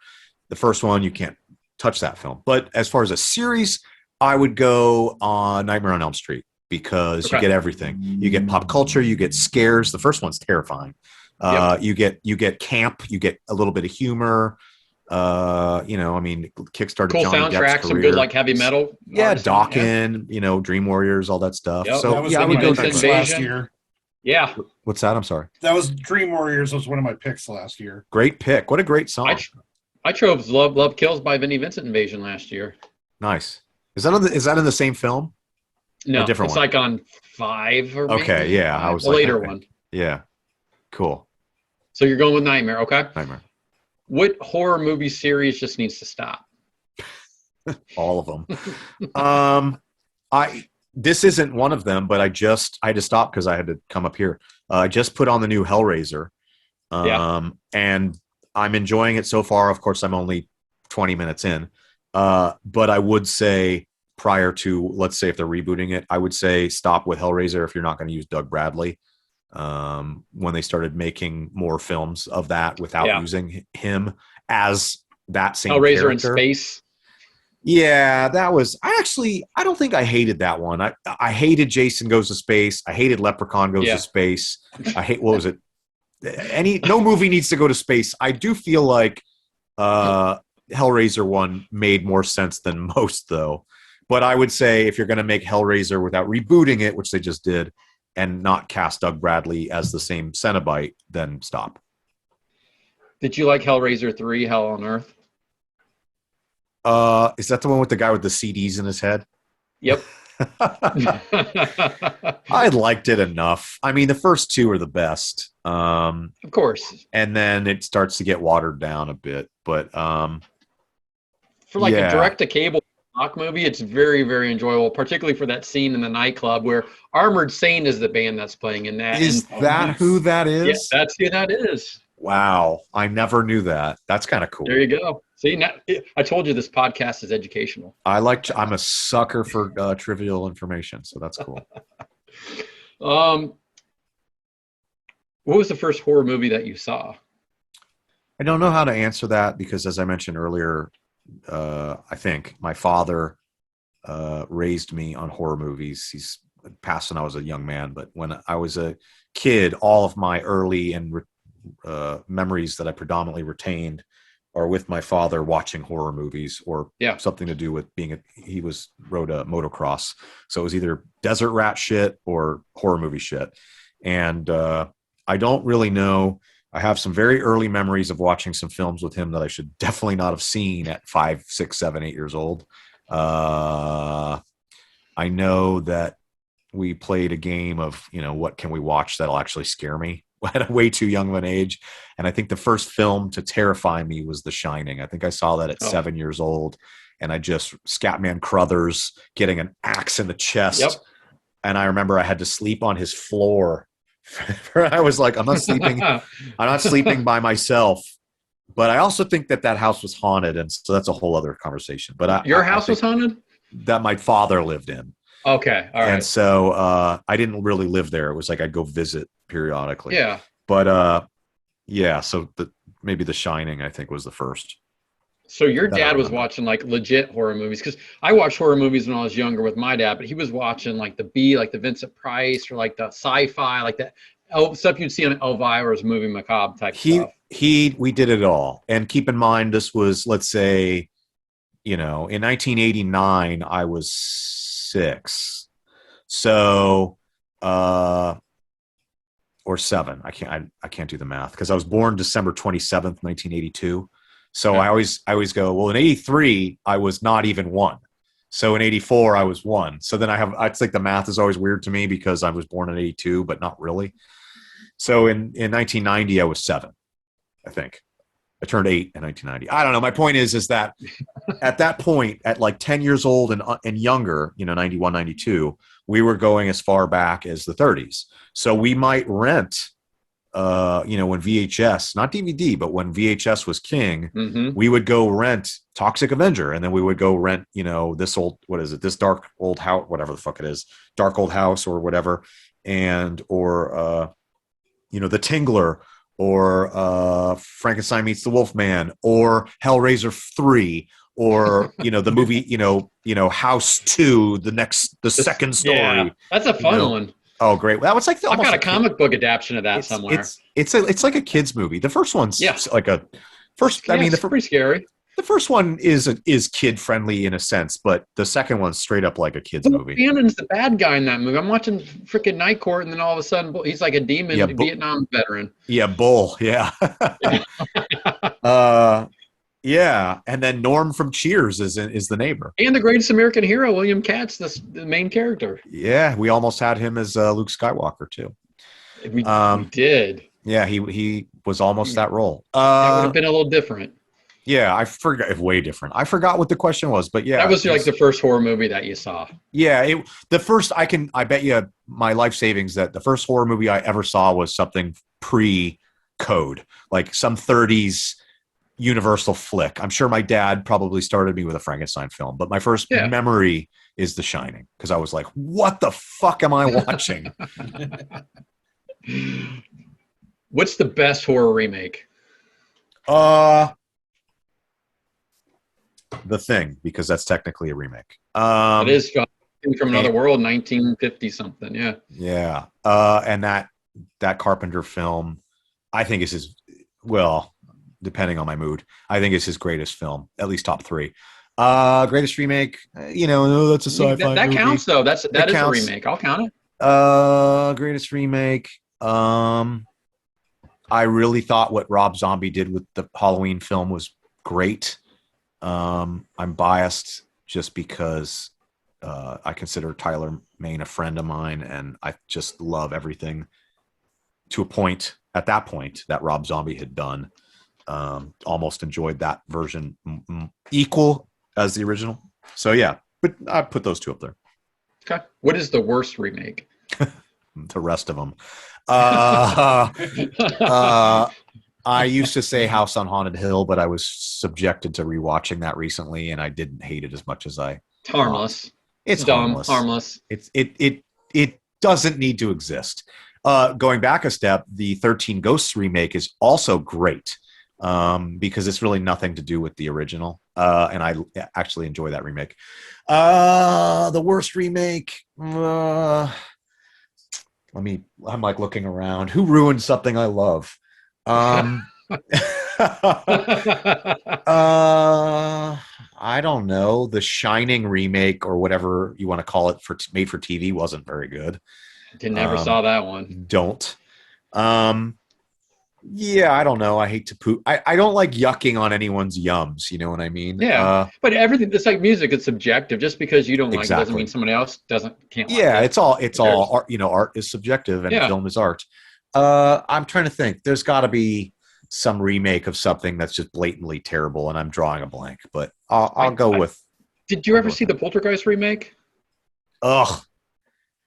Speaker 3: The first one, you can't touch that film. But as far as a series, I would go on Nightmare on Elm Street because you get everything. You get pop culture, you get scares. The first one's terrifying. You get camp, you get a little bit of humor. I mean, kickstarted
Speaker 2: cool
Speaker 3: Johnny
Speaker 2: soundtrack,
Speaker 3: Depp's career.
Speaker 2: some good like heavy metal.
Speaker 3: Yeah, Dawkins, Dream Warriors, all that stuff.
Speaker 1: Yep,
Speaker 3: So
Speaker 1: that was
Speaker 3: yeah, I would
Speaker 1: one of
Speaker 3: go
Speaker 1: my picks
Speaker 2: Invasion.
Speaker 1: last year.
Speaker 2: Yeah.
Speaker 3: What's that? I'm sorry.
Speaker 1: That was Dream Warriors was one of my picks last year.
Speaker 3: Great pick. What a great song.
Speaker 2: I chose Love Kills by Vinnie Vincent Invasion last year.
Speaker 3: Nice. Is that in the same film?
Speaker 2: No,
Speaker 3: a different
Speaker 2: it's
Speaker 3: one?
Speaker 2: like on 5 or
Speaker 3: Okay,
Speaker 2: maybe
Speaker 3: yeah,
Speaker 2: 5,
Speaker 3: I was
Speaker 2: the
Speaker 3: like,
Speaker 2: later
Speaker 3: okay.
Speaker 2: one.
Speaker 3: Yeah. Cool.
Speaker 2: So you're going with Nightmare, okay?
Speaker 3: Nightmare.
Speaker 2: What horror movie series just needs to stop?
Speaker 3: All of them. This isn't one of them, but I had to stop because I had to come up here. I just put on the new Hellraiser. And I'm enjoying it so far. Of course, I'm only 20 minutes in. But I would say prior to, let's say if they're rebooting it, I would say stop with Hellraiser if you're not going to use Doug Bradley. When they started making more films of that without using him as that same
Speaker 2: Hellraiser
Speaker 3: character.
Speaker 2: in space.
Speaker 3: Yeah, I don't think I hated that one. I hated Jason Goes to Space. I hated Leprechaun Goes to Space. What was it? No movie needs to go to space. I do feel like Hellraiser one made more sense than most though. But I would say if you're going to make Hellraiser without rebooting it, which they just did, and not cast Doug Bradley as the same Cenobite, then stop. Did
Speaker 2: you like Hellraiser 3, Hell on Earth?
Speaker 3: Is that the one with the guy with the CDs in his head?
Speaker 2: Yep.
Speaker 3: I liked it enough. I mean, the first two are the best.
Speaker 2: Of course.
Speaker 3: And then it starts to get watered down a bit. But
Speaker 2: for like a direct-to-cable rock movie, it's very, very enjoyable, particularly for that scene in the nightclub where Armored Saint is the band that's playing in that.
Speaker 3: Is that who that is?
Speaker 2: Yes, that's who that is.
Speaker 3: Wow. I never knew that. That's kind of cool.
Speaker 2: There you go. See, now, I told you this podcast is educational.
Speaker 3: I'm a sucker for trivial information, so that's cool.
Speaker 2: What was the first horror movie that you saw?
Speaker 3: I don't know how to answer that because, as I mentioned earlier, I think my father raised me on horror movies. He's passed when I was a young man, but when I was a kid, all of my early and memories that I predominantly retained are with my father watching horror movies or something to do with he rode a motocross. So it was either desert rat shit or horror movie shit. And I don't really know. I have some very early memories of watching some films with him that I should definitely not have seen at 5, 6, 7, 8 years old. I know that we played a game of, what can we watch that'll actually scare me at a way too young of an age. And I think the first film to terrify me was The Shining. I think I saw that at 7 years old. And I just, Scatman Crothers getting an axe in the chest.
Speaker 2: Yep.
Speaker 3: And I remember I had to sleep on his floor. I was like, I'm not sleeping by myself. But I also think that house was haunted. And so that's a whole other conversation. But
Speaker 2: your house was haunted?
Speaker 3: That my father lived in.
Speaker 2: Okay. All right.
Speaker 3: And so I didn't really live there. It was like I'd go visit periodically.
Speaker 2: Yeah.
Speaker 3: But so maybe The Shining, I think, was the first.
Speaker 2: So your dad was watching like legit horror movies, because I watched horror movies when I was younger with my dad, but he was watching like the Vincent Price or like the sci-fi, like that stuff you'd see on Elvira's Movie Macabre type stuff.
Speaker 3: We did it all. And keep in mind, this was, let's say, in 1989, I was 6. So, or 7. I can't do the math because I was born December 27th, 1982. So
Speaker 2: Yeah.
Speaker 3: I always go, well, in 83, I was not even one. So in 84, I was one. So then it's like the math is always weird to me because I was born in 82, but not really. So in 1990, I was 7, I think. I turned 8 in 1990. I don't know. My point is that at that point, at like 10 years old and younger, 91, 92, we were going as far back as the 30s. So we might rent, when VHS, not DVD, but when VHS was king, we would go rent Toxic Avenger, and then we would go rent, this old, what is it? This dark old house, whatever the fuck it is, dark old house or whatever, or The Tingler, or Frankenstein Meets the Wolfman, or Hellraiser 3, or the movie, House 2, the second story.
Speaker 2: Yeah, that's a fun one.
Speaker 3: Oh, great! That was like
Speaker 2: I've got a comic book adaptation of that somewhere.
Speaker 3: It's like a kids movie. The first one's like a first. I mean,
Speaker 2: it's pretty scary.
Speaker 3: The first one is kid friendly in a sense, but the second one's straight up like a kids movie.
Speaker 2: Bannon's the bad guy in that movie. I'm watching freaking Night Court, and then all of a sudden he's like a demon Vietnam veteran.
Speaker 3: Yeah, Bull. Yeah. Yeah, and then Norm from Cheers is the neighbor,
Speaker 2: and the greatest American hero, William Katz, the main character.
Speaker 3: Yeah, we almost had him as Luke Skywalker too.
Speaker 2: We did.
Speaker 3: Yeah, he was almost that role.
Speaker 2: That would have been a little different.
Speaker 3: Yeah, I forgot. Way different. I forgot what the question was, but yeah,
Speaker 2: that was like the first horror movie that you saw.
Speaker 3: Yeah, the first. I bet you my life savings that the first horror movie I ever saw was something pre-code, like some 30s Universal flick. I'm sure my dad probably started me with a Frankenstein film, but my first memory is The Shining because I was like, "What the fuck am I watching?"
Speaker 2: What's the best horror remake?
Speaker 3: The Thing, because that's technically a remake.
Speaker 2: It is from Another World, 1950 something. Yeah.
Speaker 3: Yeah. And that Carpenter film, I think is his. Well, depending on my mood, I think it's his greatest film, at least top 3. Greatest remake, that's a sci-fi
Speaker 2: that
Speaker 3: movie.
Speaker 2: counts though. That is
Speaker 3: counts.
Speaker 2: a remake. I'll count it.
Speaker 3: Greatest remake. I really thought what Rob Zombie did with the Halloween film was great. I'm biased just because I consider Tyler Mane a friend of mine, and I just love everything to a point. At that point, that Rob Zombie had done. Almost enjoyed that version equal as the original. So yeah, but I put those two up there.
Speaker 2: Okay. What is the worst remake?
Speaker 3: The rest of them. I used to say House on Haunted Hill, but I was subjected to rewatching that recently, and I didn't hate it as much as I.
Speaker 2: It's harmless.
Speaker 3: It's
Speaker 2: dumb,
Speaker 3: harmless. It doesn't need to exist. Going back a step, the 13 Ghosts remake is also great. Because it's really nothing to do with the original. And I actually enjoy that remake. The worst remake. I'm like looking around. Who ruined something I love? I don't know. The Shining remake or whatever you want to call it made for TV wasn't very good.
Speaker 2: Never saw that one.
Speaker 3: Don't. Yeah, I don't know. I hate to poop. I don't like yucking on anyone's yums. You know what I mean?
Speaker 2: Yeah. But everything, it's like music. It's subjective. Just because you don't like it doesn't mean somebody else can't like it.
Speaker 3: Yeah, it's all art. Art is subjective and film is art. I'm trying to think. There's got to be some remake of something that's just blatantly terrible, and I'm drawing a blank. But I'll go with.
Speaker 2: Did you ever see the Poltergeist remake?
Speaker 3: Ugh.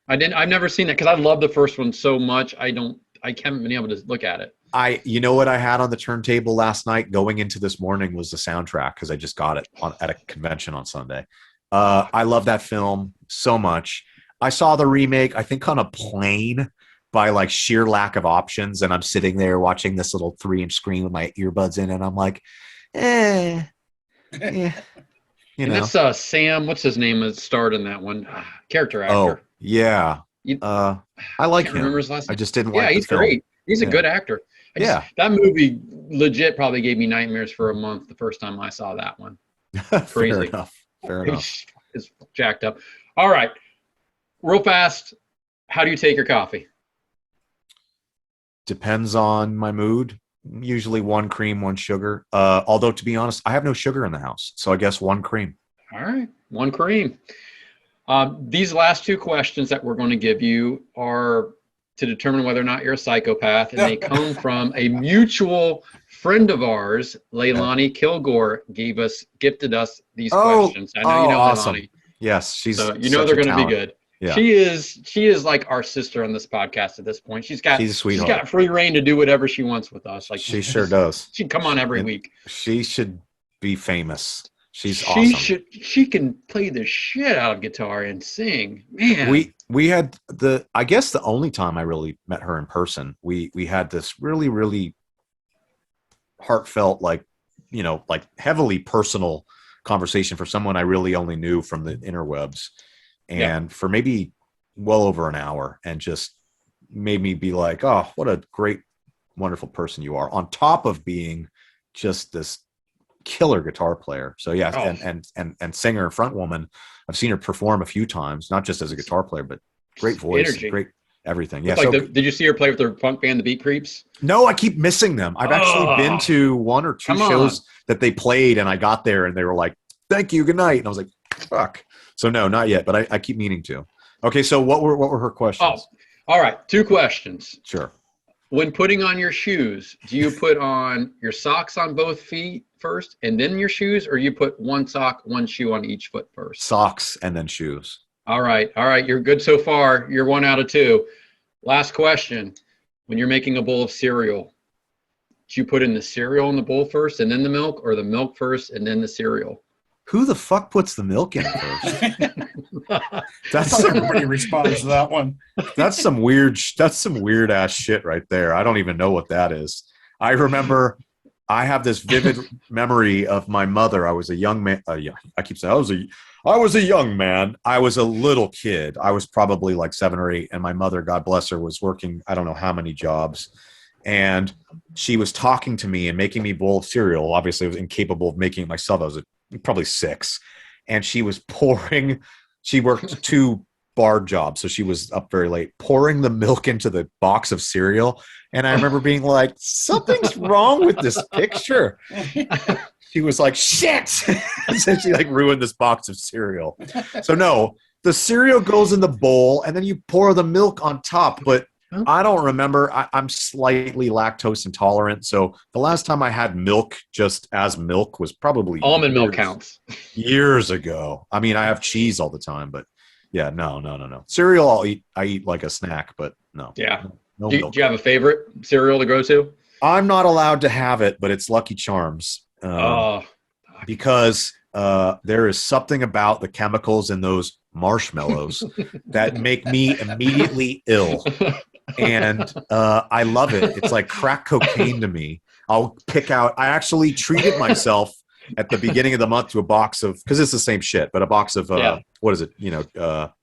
Speaker 2: I've never seen that because I love the first one so much. I haven't been able to look at it.
Speaker 3: You know what I had on the turntable last night going into this morning was the soundtrack because I just got it at a convention on Sunday. I love that film so much. I saw the remake, I think on a plane by like sheer lack of options. And I'm sitting there watching this little 3-inch screen with my earbuds in. And I'm like, yeah.
Speaker 2: That's Sam, what's his name that starred in that one? Character actor.
Speaker 3: Oh, yeah. I like him.
Speaker 2: Remember his last name?
Speaker 3: I just didn't like
Speaker 2: he's great. He's a good actor. That movie legit probably gave me nightmares for a month the first time I saw that one. Crazy.
Speaker 3: Fair enough.
Speaker 2: It's jacked up. All right. Real fast. How do you take your coffee?
Speaker 3: Depends on my mood. usually one cream, one sugar. Although to be honest, I have no sugar in the house, so I guess one cream.
Speaker 2: All right, one cream. These last two questions that we're going to give you are to determine whether or not you're a psychopath, and they come from a mutual friend of ours, Leilani Kilgore, gifted us these questions. I know you know
Speaker 3: awesome.
Speaker 2: Leilani.
Speaker 3: Yes, she's
Speaker 2: so you know they're going to be good.
Speaker 3: Yeah.
Speaker 2: She is like our sister on this podcast at this point. She's a sweetheart. She's got free reign to do whatever she wants with us. Like
Speaker 3: she sure does.
Speaker 2: She'd come on every week.
Speaker 3: She should be famous. She's awesome.
Speaker 2: She can play the shit out of guitar and sing. Man.
Speaker 3: We had I guess the only time I really met her in person, we had this really, really heartfelt, like heavily personal conversation for someone I really only knew from the interwebs. And for maybe well over an hour, and just made me be like, oh, what a great, wonderful person you are, on top of being just this killer guitar player. So and singer and front woman. I've seen her perform a few times, not just as a guitar player, but great voice,
Speaker 2: energy,
Speaker 3: great everything. Yeah.
Speaker 2: Did you see her play with her punk band, the Beat Creeps?
Speaker 3: No, I keep missing them. I've actually been to one or two shows that they played, and I got there and they were like, thank you, good night. And I was like, fuck. So no, not yet, but I keep meaning to. Okay, so what were her questions?
Speaker 2: Oh, all right. Two questions.
Speaker 3: Sure.
Speaker 2: When putting on your shoes, do you put on your socks on both feet first and then your shoes, or you put one sock, one shoe on each foot first?
Speaker 3: Socks and then shoes.
Speaker 2: All right. You're good so far. You're 1 out of 2. Last question. When you're making a bowl of cereal, do you put in the cereal in the bowl first and then the milk, or the milk first and then the cereal?
Speaker 3: Who the fuck puts the milk in first?
Speaker 1: That's everybody responds to that one.
Speaker 3: That's some weird ass shit right there. I don't even know what that is. I remember I have this vivid memory of my mother. I was a young man. I keep saying I was a young man. I was a little kid. I was probably like 7 or 8, and my mother, God bless her, was working I don't know how many jobs. And she was talking to me and making me a bowl of cereal. Obviously, I was incapable of making it myself. I was probably 6. And she was pouring, she worked 2 bar jobs, so she was up very late, pouring the milk into the box of cereal. And I remember being like, something's wrong with this picture. She was like, shit. So she like ruined this box of cereal. So no, the cereal goes in the bowl and then you pour the milk on top. But I don't remember. I'm slightly lactose intolerant. So the last time I had milk just as milk was probably
Speaker 2: almond milk counts.
Speaker 3: Years ago. I mean, I have cheese all the time, but yeah, no. Cereal I eat like a snack, but no.
Speaker 2: Yeah.
Speaker 3: No
Speaker 2: do you have a favorite cereal to go to?
Speaker 3: I'm not allowed to have it, but it's Lucky Charms. Because there is something about the chemicals in those marshmallows that make me immediately ill. And I love it. It's like crack cocaine to me. I'll pick out, I actually treated myself at the beginning of the month to a box of, because it's the same shit, but a box of, what is it? Not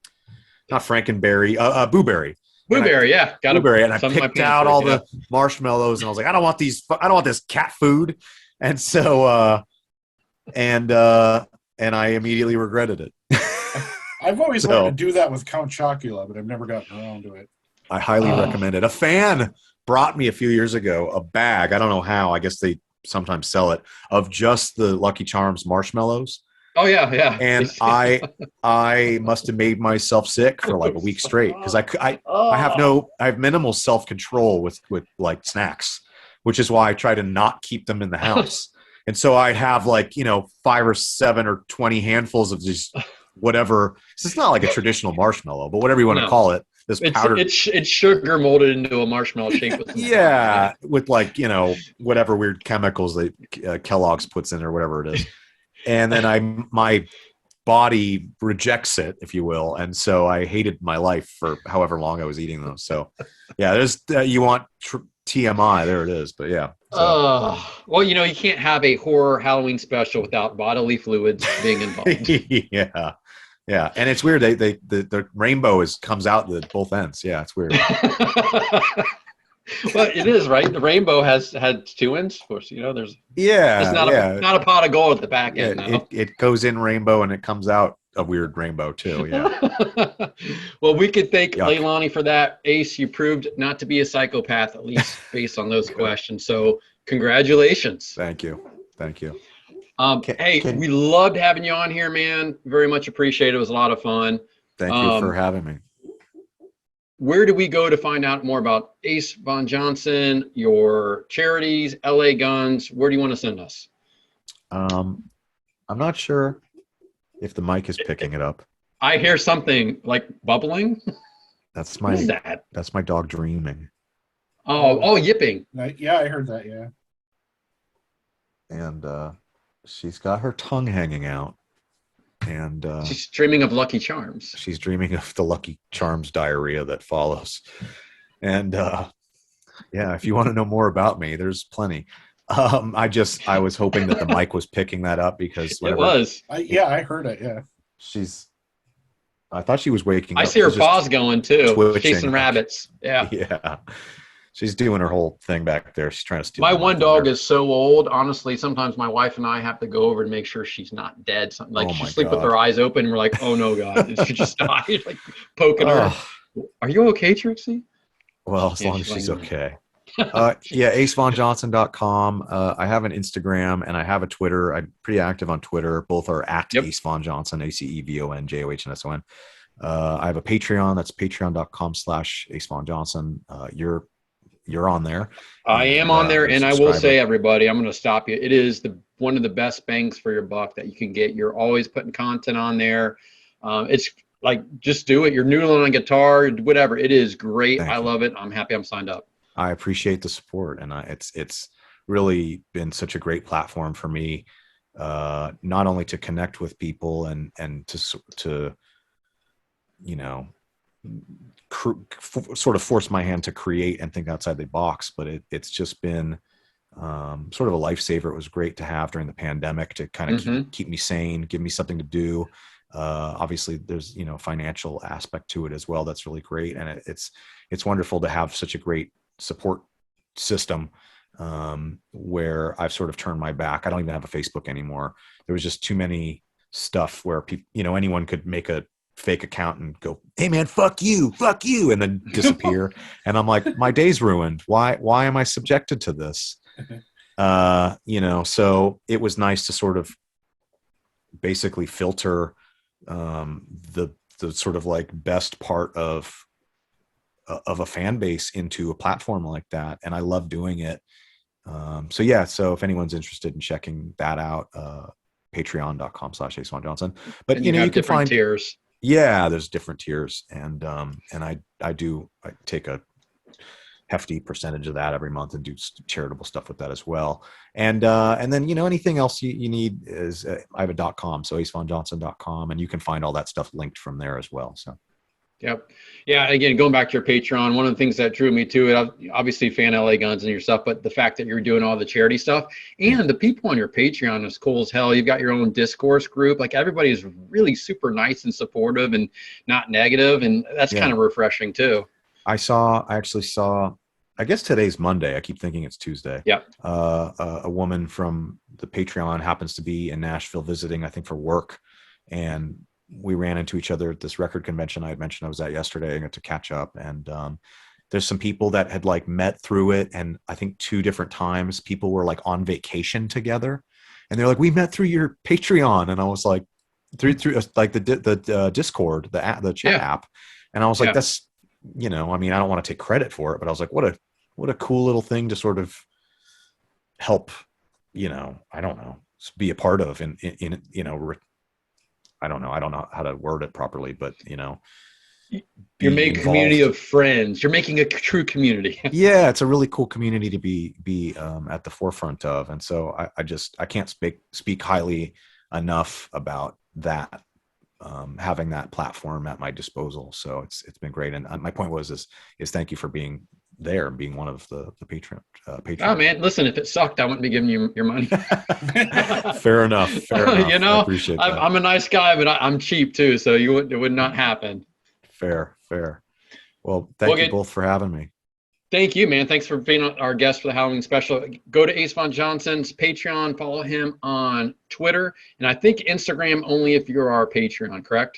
Speaker 3: Frankenberry, Blueberry.
Speaker 2: Blueberry, yeah.
Speaker 3: Got Blueberry. And I picked out all the marshmallows and I was like, I don't want this cat food. And so, and I immediately regretted it.
Speaker 1: I've always wanted to do that with Count Chocula, but I've never gotten around to it.
Speaker 3: I highly recommend it. A fan brought me a few years ago a bag. I don't know how. I guess they sometimes sell it of just the Lucky Charms marshmallows.
Speaker 2: Oh yeah.
Speaker 3: And I must have made myself sick for like a week straight because I have minimal self-control with like snacks, which is why I try to not keep them in the house. And so I'd have like 5 or 7 or 20 handfuls of these whatever. It's not like a traditional marshmallow, but whatever you want to call it. This powder.
Speaker 2: It's sugar molded into a marshmallow shape.
Speaker 3: With like whatever weird chemicals that Kellogg's puts in or whatever it is, and then my body rejects it, if you will, and so I hated my life for however long I was eating those. So yeah, there's you want TMI, there it is, but yeah. So.
Speaker 2: Well, you can't have a horror Halloween special without bodily fluids being involved.
Speaker 3: Yeah, and it's weird. The rainbow comes out at both ends. Yeah, it's weird.
Speaker 2: Well, it is, right. The rainbow had 2 ends. Of course, there's it's not a pot of gold at the back end. No.
Speaker 3: It goes in rainbow and it comes out a weird rainbow too. Yeah.
Speaker 2: Well, we could thank Leilani for that. Ace, you proved not to be a psychopath, at least based on those questions. So Congratulations.
Speaker 3: Thank you. Thank you.
Speaker 2: Hey, we loved having you on here, man. Very much appreciated. It was a lot of fun.
Speaker 3: Thank you for having me.
Speaker 2: Where do we go to find out more about Ace Von Johnson, your charities, LA Guns? Where do you want to send us?
Speaker 3: I'm not sure if the mic is picking it up.
Speaker 2: I hear something like bubbling.
Speaker 3: What
Speaker 2: is that?
Speaker 3: That's my dog dreaming.
Speaker 2: Oh, yipping.
Speaker 1: Yeah, I heard that. Yeah.
Speaker 3: And she's got her tongue hanging out. And
Speaker 2: she's dreaming of Lucky Charms.
Speaker 3: She's dreaming of the Lucky Charms diarrhea that follows. And yeah, if you want to know more about me, there's plenty. I was hoping that the mic was picking that up because
Speaker 2: it was.
Speaker 1: I heard it. Yeah.
Speaker 3: I thought she was waking up.
Speaker 2: I see her paws going too,
Speaker 3: twitching.
Speaker 2: chasing rabbits. Yeah.
Speaker 3: Yeah. She's doing her whole thing back there. She's trying to steal.
Speaker 2: My one dog is so old. Honestly, sometimes my wife and I have to go over to make sure she's not dead. Something like she sleep with her eyes open. And we're like, oh no, God, she just died. Like poking her. Are you okay, Trixie?
Speaker 3: Well, as long as she's okay. Yeah, acevonjohnson.com. I have an Instagram and I have a Twitter. I'm pretty active on Twitter. Both are at Ace Von Johnson, ACEVONJOHNSON. I have a Patreon. That's patreon.com/AceVonJohnson. You're on there.
Speaker 2: I am on there, and I will say, everybody, I'm going to stop you. It is one of the best bangs for your buck that you can get. You're always putting content on there. It's like, just do it. You're noodling on guitar, whatever. It is great. I love it. I'm happy I'm signed up.
Speaker 3: I appreciate the support, and it's really been such a great platform for me, not only to connect with people and to sort of force my hand to create and think outside the box, but it's just been sort of a lifesaver. It was great to have during the pandemic to kind of keep me sane, give me something to do. Obviously there's, financial aspect to it as well. That's really great. And it's wonderful to have such a great support system where I've sort of turned my back. I don't even have a Facebook anymore. There was just too many stuff where people, anyone could make a fake account and go, hey man, fuck you, and then disappear. And I'm like, my day's ruined. Why am I subjected to this? So it was nice to sort of basically filter the sort of like best part of a fan base into a platform like that. And I love doing it. So if anyone's interested in checking that out, patreon.com/AceVonJohnson. But you can find
Speaker 2: tiers.
Speaker 3: Yeah, there's different tiers, and I take a hefty percentage of that every month and do charitable stuff with that as well. And then anything else you need is I have a .com, so acevonjohnson.com, and you can find all that stuff linked from there as well. So.
Speaker 2: Yep. Yeah. Again, going back to your Patreon, one of the things that drew me to it, obviously fan LA Guns and your stuff, but the fact that you're doing all the charity stuff and the people on your Patreon is cool as hell. You've got your own discourse group. Like everybody is really super nice and supportive and not negative. And that's kind of refreshing too.
Speaker 3: I actually saw, I guess today's Monday. I keep thinking it's Tuesday.
Speaker 2: Yeah.
Speaker 3: A woman from the Patreon happens to be in Nashville visiting, I think for work. And we ran into each other at this record convention I had mentioned I was at yesterday. I got to catch up, and there's some people that had like met through it. And I think 2 different times people were like on vacation together, and they're like, we met through your Patreon. And I was like, through like the Discord, the chat app. And I was like, that's, I don't want to take credit for it, but I was like, what a cool little thing to sort of help, I don't know, be a part of in I don't know how to word it properly, but
Speaker 2: you're making a community of friends. You're making a true community.
Speaker 3: Yeah, it's a really cool community to be at the forefront of, and so I can't speak highly enough about that, having that platform at my disposal. So it's been great, and my point is thank you for being there and being one of the patron. Oh
Speaker 2: man, listen, if it sucked, I wouldn't be giving you your money.
Speaker 3: Fair enough. I appreciate that.
Speaker 2: I'm a nice guy, but I'm cheap too, so it would not happen.
Speaker 3: Fair. Well, thank you both for having me.
Speaker 2: Thank you, man. Thanks for being our guest for the Halloween special. Go to Ace Von Johnson's Patreon, follow him on Twitter, and I think Instagram only if you're our Patreon, correct?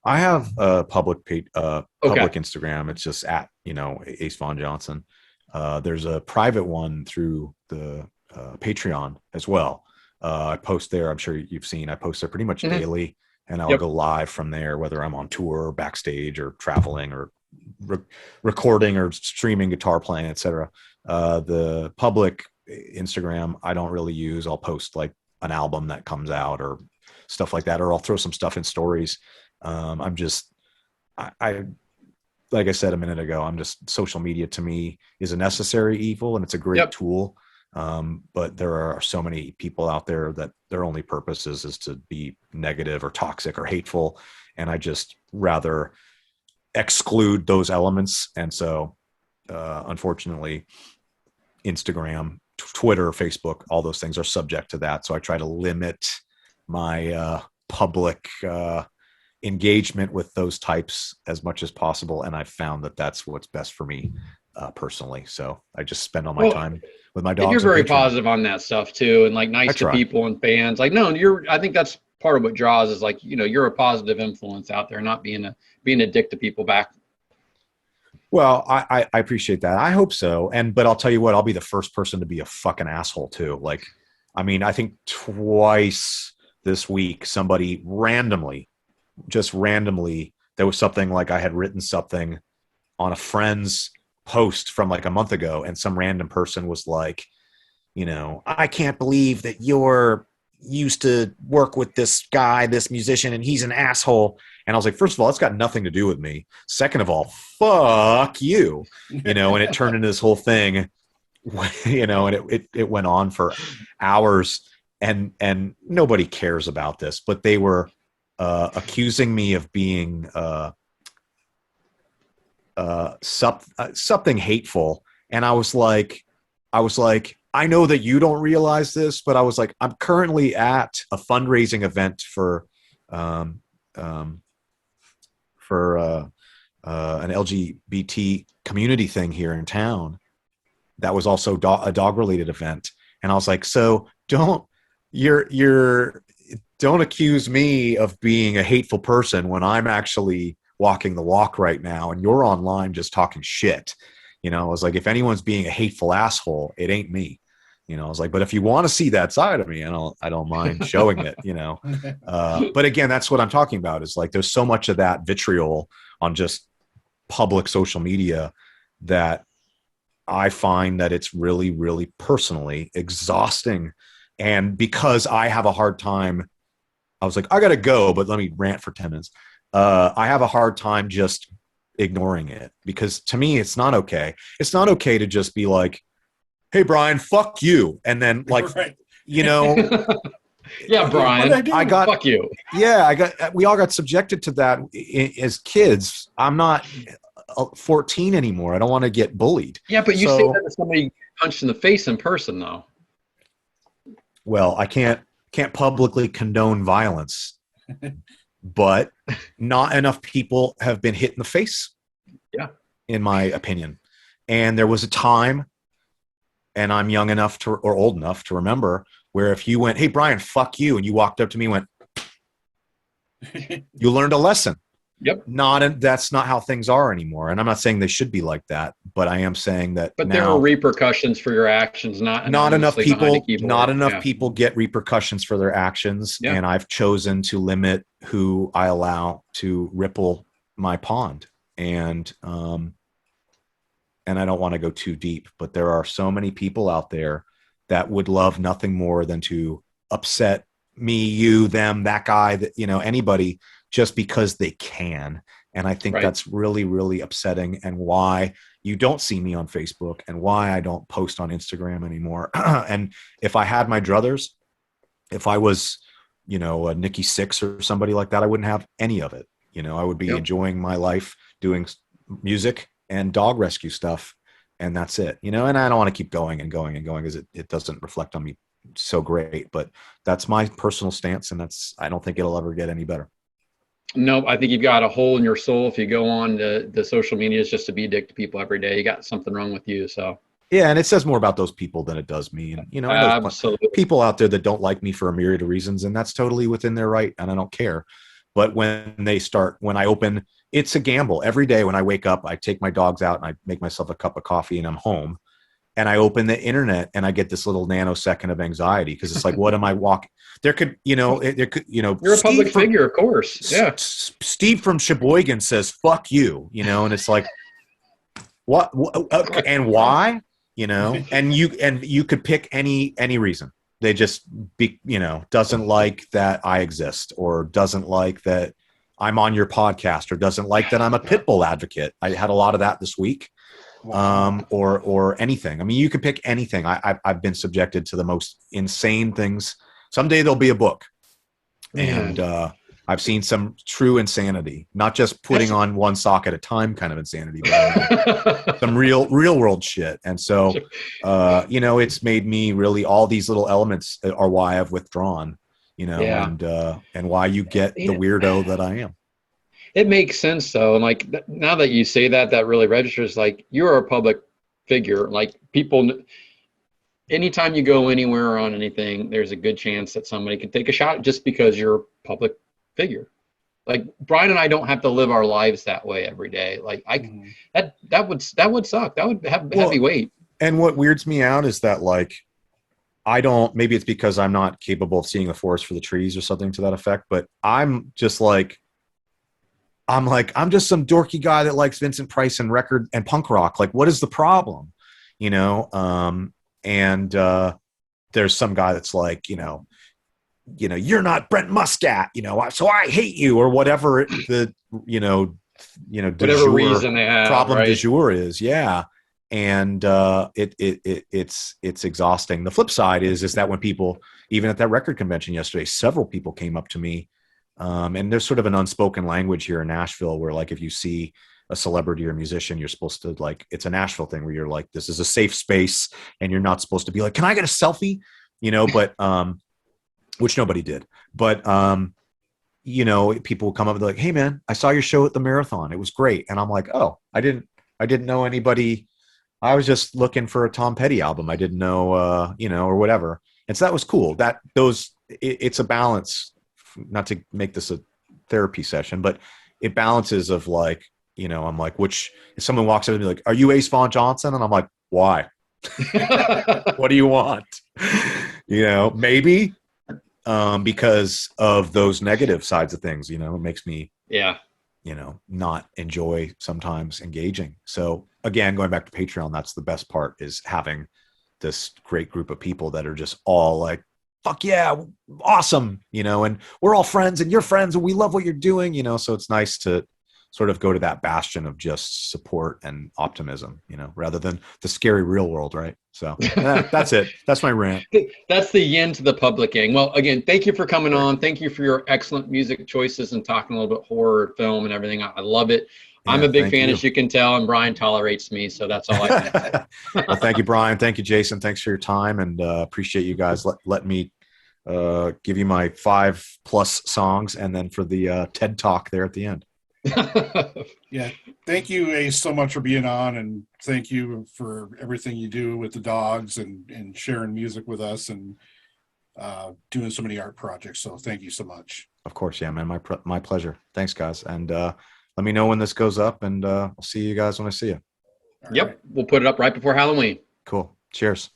Speaker 3: I have a public Instagram. It's just at Ace Von Johnson. There's a private one through the Patreon as well. I post there. I'm sure you've seen. I post there pretty much daily, and I'll go live from there, whether I'm on tour, or backstage, or traveling, or recording, or streaming guitar playing, etc. The public Instagram I don't really use. I'll post like an album that comes out or stuff like that, or I'll throw some stuff in stories. I'm just, I like I said a minute ago, I'm just, social media to me is a necessary evil, and it's a great tool. But there are so many people out there that their only purpose is to be negative or toxic or hateful. And I just rather exclude those elements. And so, unfortunately, Instagram, Twitter, Facebook, all those things are subject to that. So I try to limit my public engagement with those types as much as possible. And I've found that that's what's best for me personally. So I just spend all my time with my dogs.
Speaker 2: And you're very positive on that stuff too. And like nice to people and fans. Like, no, I think that's part of what draws is like, you're a positive influence out there, not being a dick to people back.
Speaker 3: Well, I appreciate that. I hope so. But I'll tell you what, I'll be the first person to be a fucking asshole too. Like, I mean, I think twice this week, somebody randomly, there was something like I had written something on a friend's post from like a month ago, and some random person was like, I can't believe that you're used to work with this guy, this musician, and he's an asshole. And I was like, first of all, it's got nothing to do with me. Second of all, fuck you, and it turned into this whole thing, and it went on for hours, and nobody cares about this, but they were accusing me of being something hateful. And I was like, I know that you don't realize this, but I was like, I'm currently at a fundraising event for an LGBT community thing here in town. That was also a dog related event. And I was like, so don't accuse me of being a hateful person when I'm actually walking the walk right now, and you're online just talking shit. I was like, if anyone's being a hateful asshole, it ain't me. I was like, but if you want to see that side of me, I don't mind showing it, But again, that's what I'm talking about, is like, there's so much of that vitriol on just public social media that I find that it's really, really personally exhausting. And because I have a hard time, I was like, I got to go, but let me rant for 10 minutes. I have a hard time just ignoring it, because to me, it's not okay. It's not okay to just be like, hey, Brian, fuck you. And then like,
Speaker 1: right.
Speaker 2: Yeah, Brian, fuck you.
Speaker 3: Yeah, we all got subjected to that as kids. I'm not 14 anymore. I don't want to get bullied.
Speaker 2: Yeah, but you say that to somebody punched in the face in person though.
Speaker 3: Well, I can't publicly condone violence, but not enough people have been hit in the face.
Speaker 2: Yeah.
Speaker 3: In my opinion. And there was a time, and I'm young enough or old enough to remember, where if you went, hey, Brian, fuck you, and you walked up to me and went, you learned a lesson.
Speaker 2: Yep.
Speaker 3: That's not how things are anymore. And I'm not saying they should be like that, but I am saying that.
Speaker 2: But there are repercussions for your actions. Not enough
Speaker 3: people get repercussions for their actions.
Speaker 2: Yeah.
Speaker 3: And I've chosen to limit who I allow to ripple my pond. And I don't want to go too deep, but there are so many people out there that would love nothing more than to upset me, you, them, that guy, that, anybody, just because they can. And I think that's really, really upsetting, and why you don't see me on Facebook, and why I don't post on Instagram anymore. And if I had my druthers, if I was, a Nikki Sixx or somebody like that, I wouldn't have any of it. I would be enjoying my life doing music and dog rescue stuff, and that's it. And I don't want to keep going and going and going, because it doesn't reflect on me so great, but that's my personal stance, and I don't think it'll ever get any better.
Speaker 2: Nope, I think you've got a hole in your soul if you go on the social medias just to be a dick to people every day. You got something wrong with you. So
Speaker 3: yeah, and it says more about those people than it does me. And
Speaker 2: absolutely,
Speaker 3: people out there that don't like me for a myriad of reasons, and that's totally within their right, and I don't care. But when I open, it's a gamble every day. When I wake up, I take my dogs out and I make myself a cup of coffee, and I'm home. and I open the internet and I get this little nanosecond of anxiety because it's like, what am I walking? There could, there could,
Speaker 2: You're a public figure, of course. Yeah.
Speaker 3: Steve from Sheboygan says, fuck you, and it's like, what and why, and you could pick any reason. They just doesn't like that I exist, or doesn't like that I'm on your podcast, or doesn't like that I'm a pit bull advocate. I had a lot of that this week. Or anything. I mean, you can pick anything. I've been subjected to the most insane things. Someday there'll be a book, and I've seen some true insanity, not just putting on one sock at a time kind of insanity, but some real world shit. And so, it's made me really, all these little elements are why I've withdrawn, and why you get the weirdo that I am.
Speaker 2: It makes sense though. And like, now that you say that, that really registers. Like, you're a public figure. Like, people, anytime you go anywhere on anything, there's a good chance that somebody can take a shot just because you're a public figure. Like, Brian and I don't have to live our lives that way every day. Like, that would suck. That would have heavy weight.
Speaker 3: And what weirds me out is that, like, maybe it's because I'm not capable of seeing the forest for the trees or something to that effect, but I'm just like, I'm just some dorky guy that likes Vincent Price and record and punk rock. Like, what is the problem? And there's some guy that's like, you're not Brent Muscat, so I hate you, or whatever
Speaker 2: whatever reason they have,
Speaker 3: problem
Speaker 2: right?
Speaker 3: du jour is. Yeah. And it's exhausting. The flip side is that when people, even at that record convention yesterday, several people came up to me. And there's sort of an unspoken language here in Nashville where, like, if you see a celebrity or musician, you're supposed to, like, it's a Nashville thing where you're like, this is a safe space and you're not supposed to be like, can I get a selfie? But, which nobody did. But, people come up and they're like, hey man, I saw your show at the Marathon. It was great. And I'm like, oh, I didn't know anybody. I was just looking for a Tom Petty album. I didn't know, or whatever. And so that was cool. It's a balance. Not to make this a therapy session, but it balances of, like, I'm like, if someone walks up and be like, are you Ace Vaughn Johnson? And I'm like, why? What do you want? Maybe because of those negative sides of things, it makes me, not enjoy sometimes engaging. So again, going back to Patreon, that's the best part, is having this great group of people that are just all like, fuck yeah, awesome, and we're all friends and you're friends and we love what you're doing, so it's nice to sort of go to that bastion of just support and optimism, rather than the scary real world, right? So that's it. That's my rant.
Speaker 2: That's the yin to the public gang. Well, again, thank you for coming on. Thank you for your excellent music choices and talking a little bit horror, film, and everything. I love it. Yeah, I'm a big fan, as you can tell, and Brian tolerates me, so that's all I can say.
Speaker 3: Well, thank you, Brian. Thank you, Jason. Thanks for your time, and appreciate you guys let me give you my 5+ songs, and then for the TED Talk there at the end.
Speaker 1: Yeah, thank you, Ace, so much for being on, and thank you for everything you do with the dogs and sharing music with us, and doing so many art projects. So thank you so much.
Speaker 3: Of course, yeah, man, my pleasure. Thanks, guys, and let me know when this goes up, and I'll see you guys when I see you.
Speaker 2: Yep, right. We'll put it up right before Halloween.
Speaker 3: Cool. Cheers.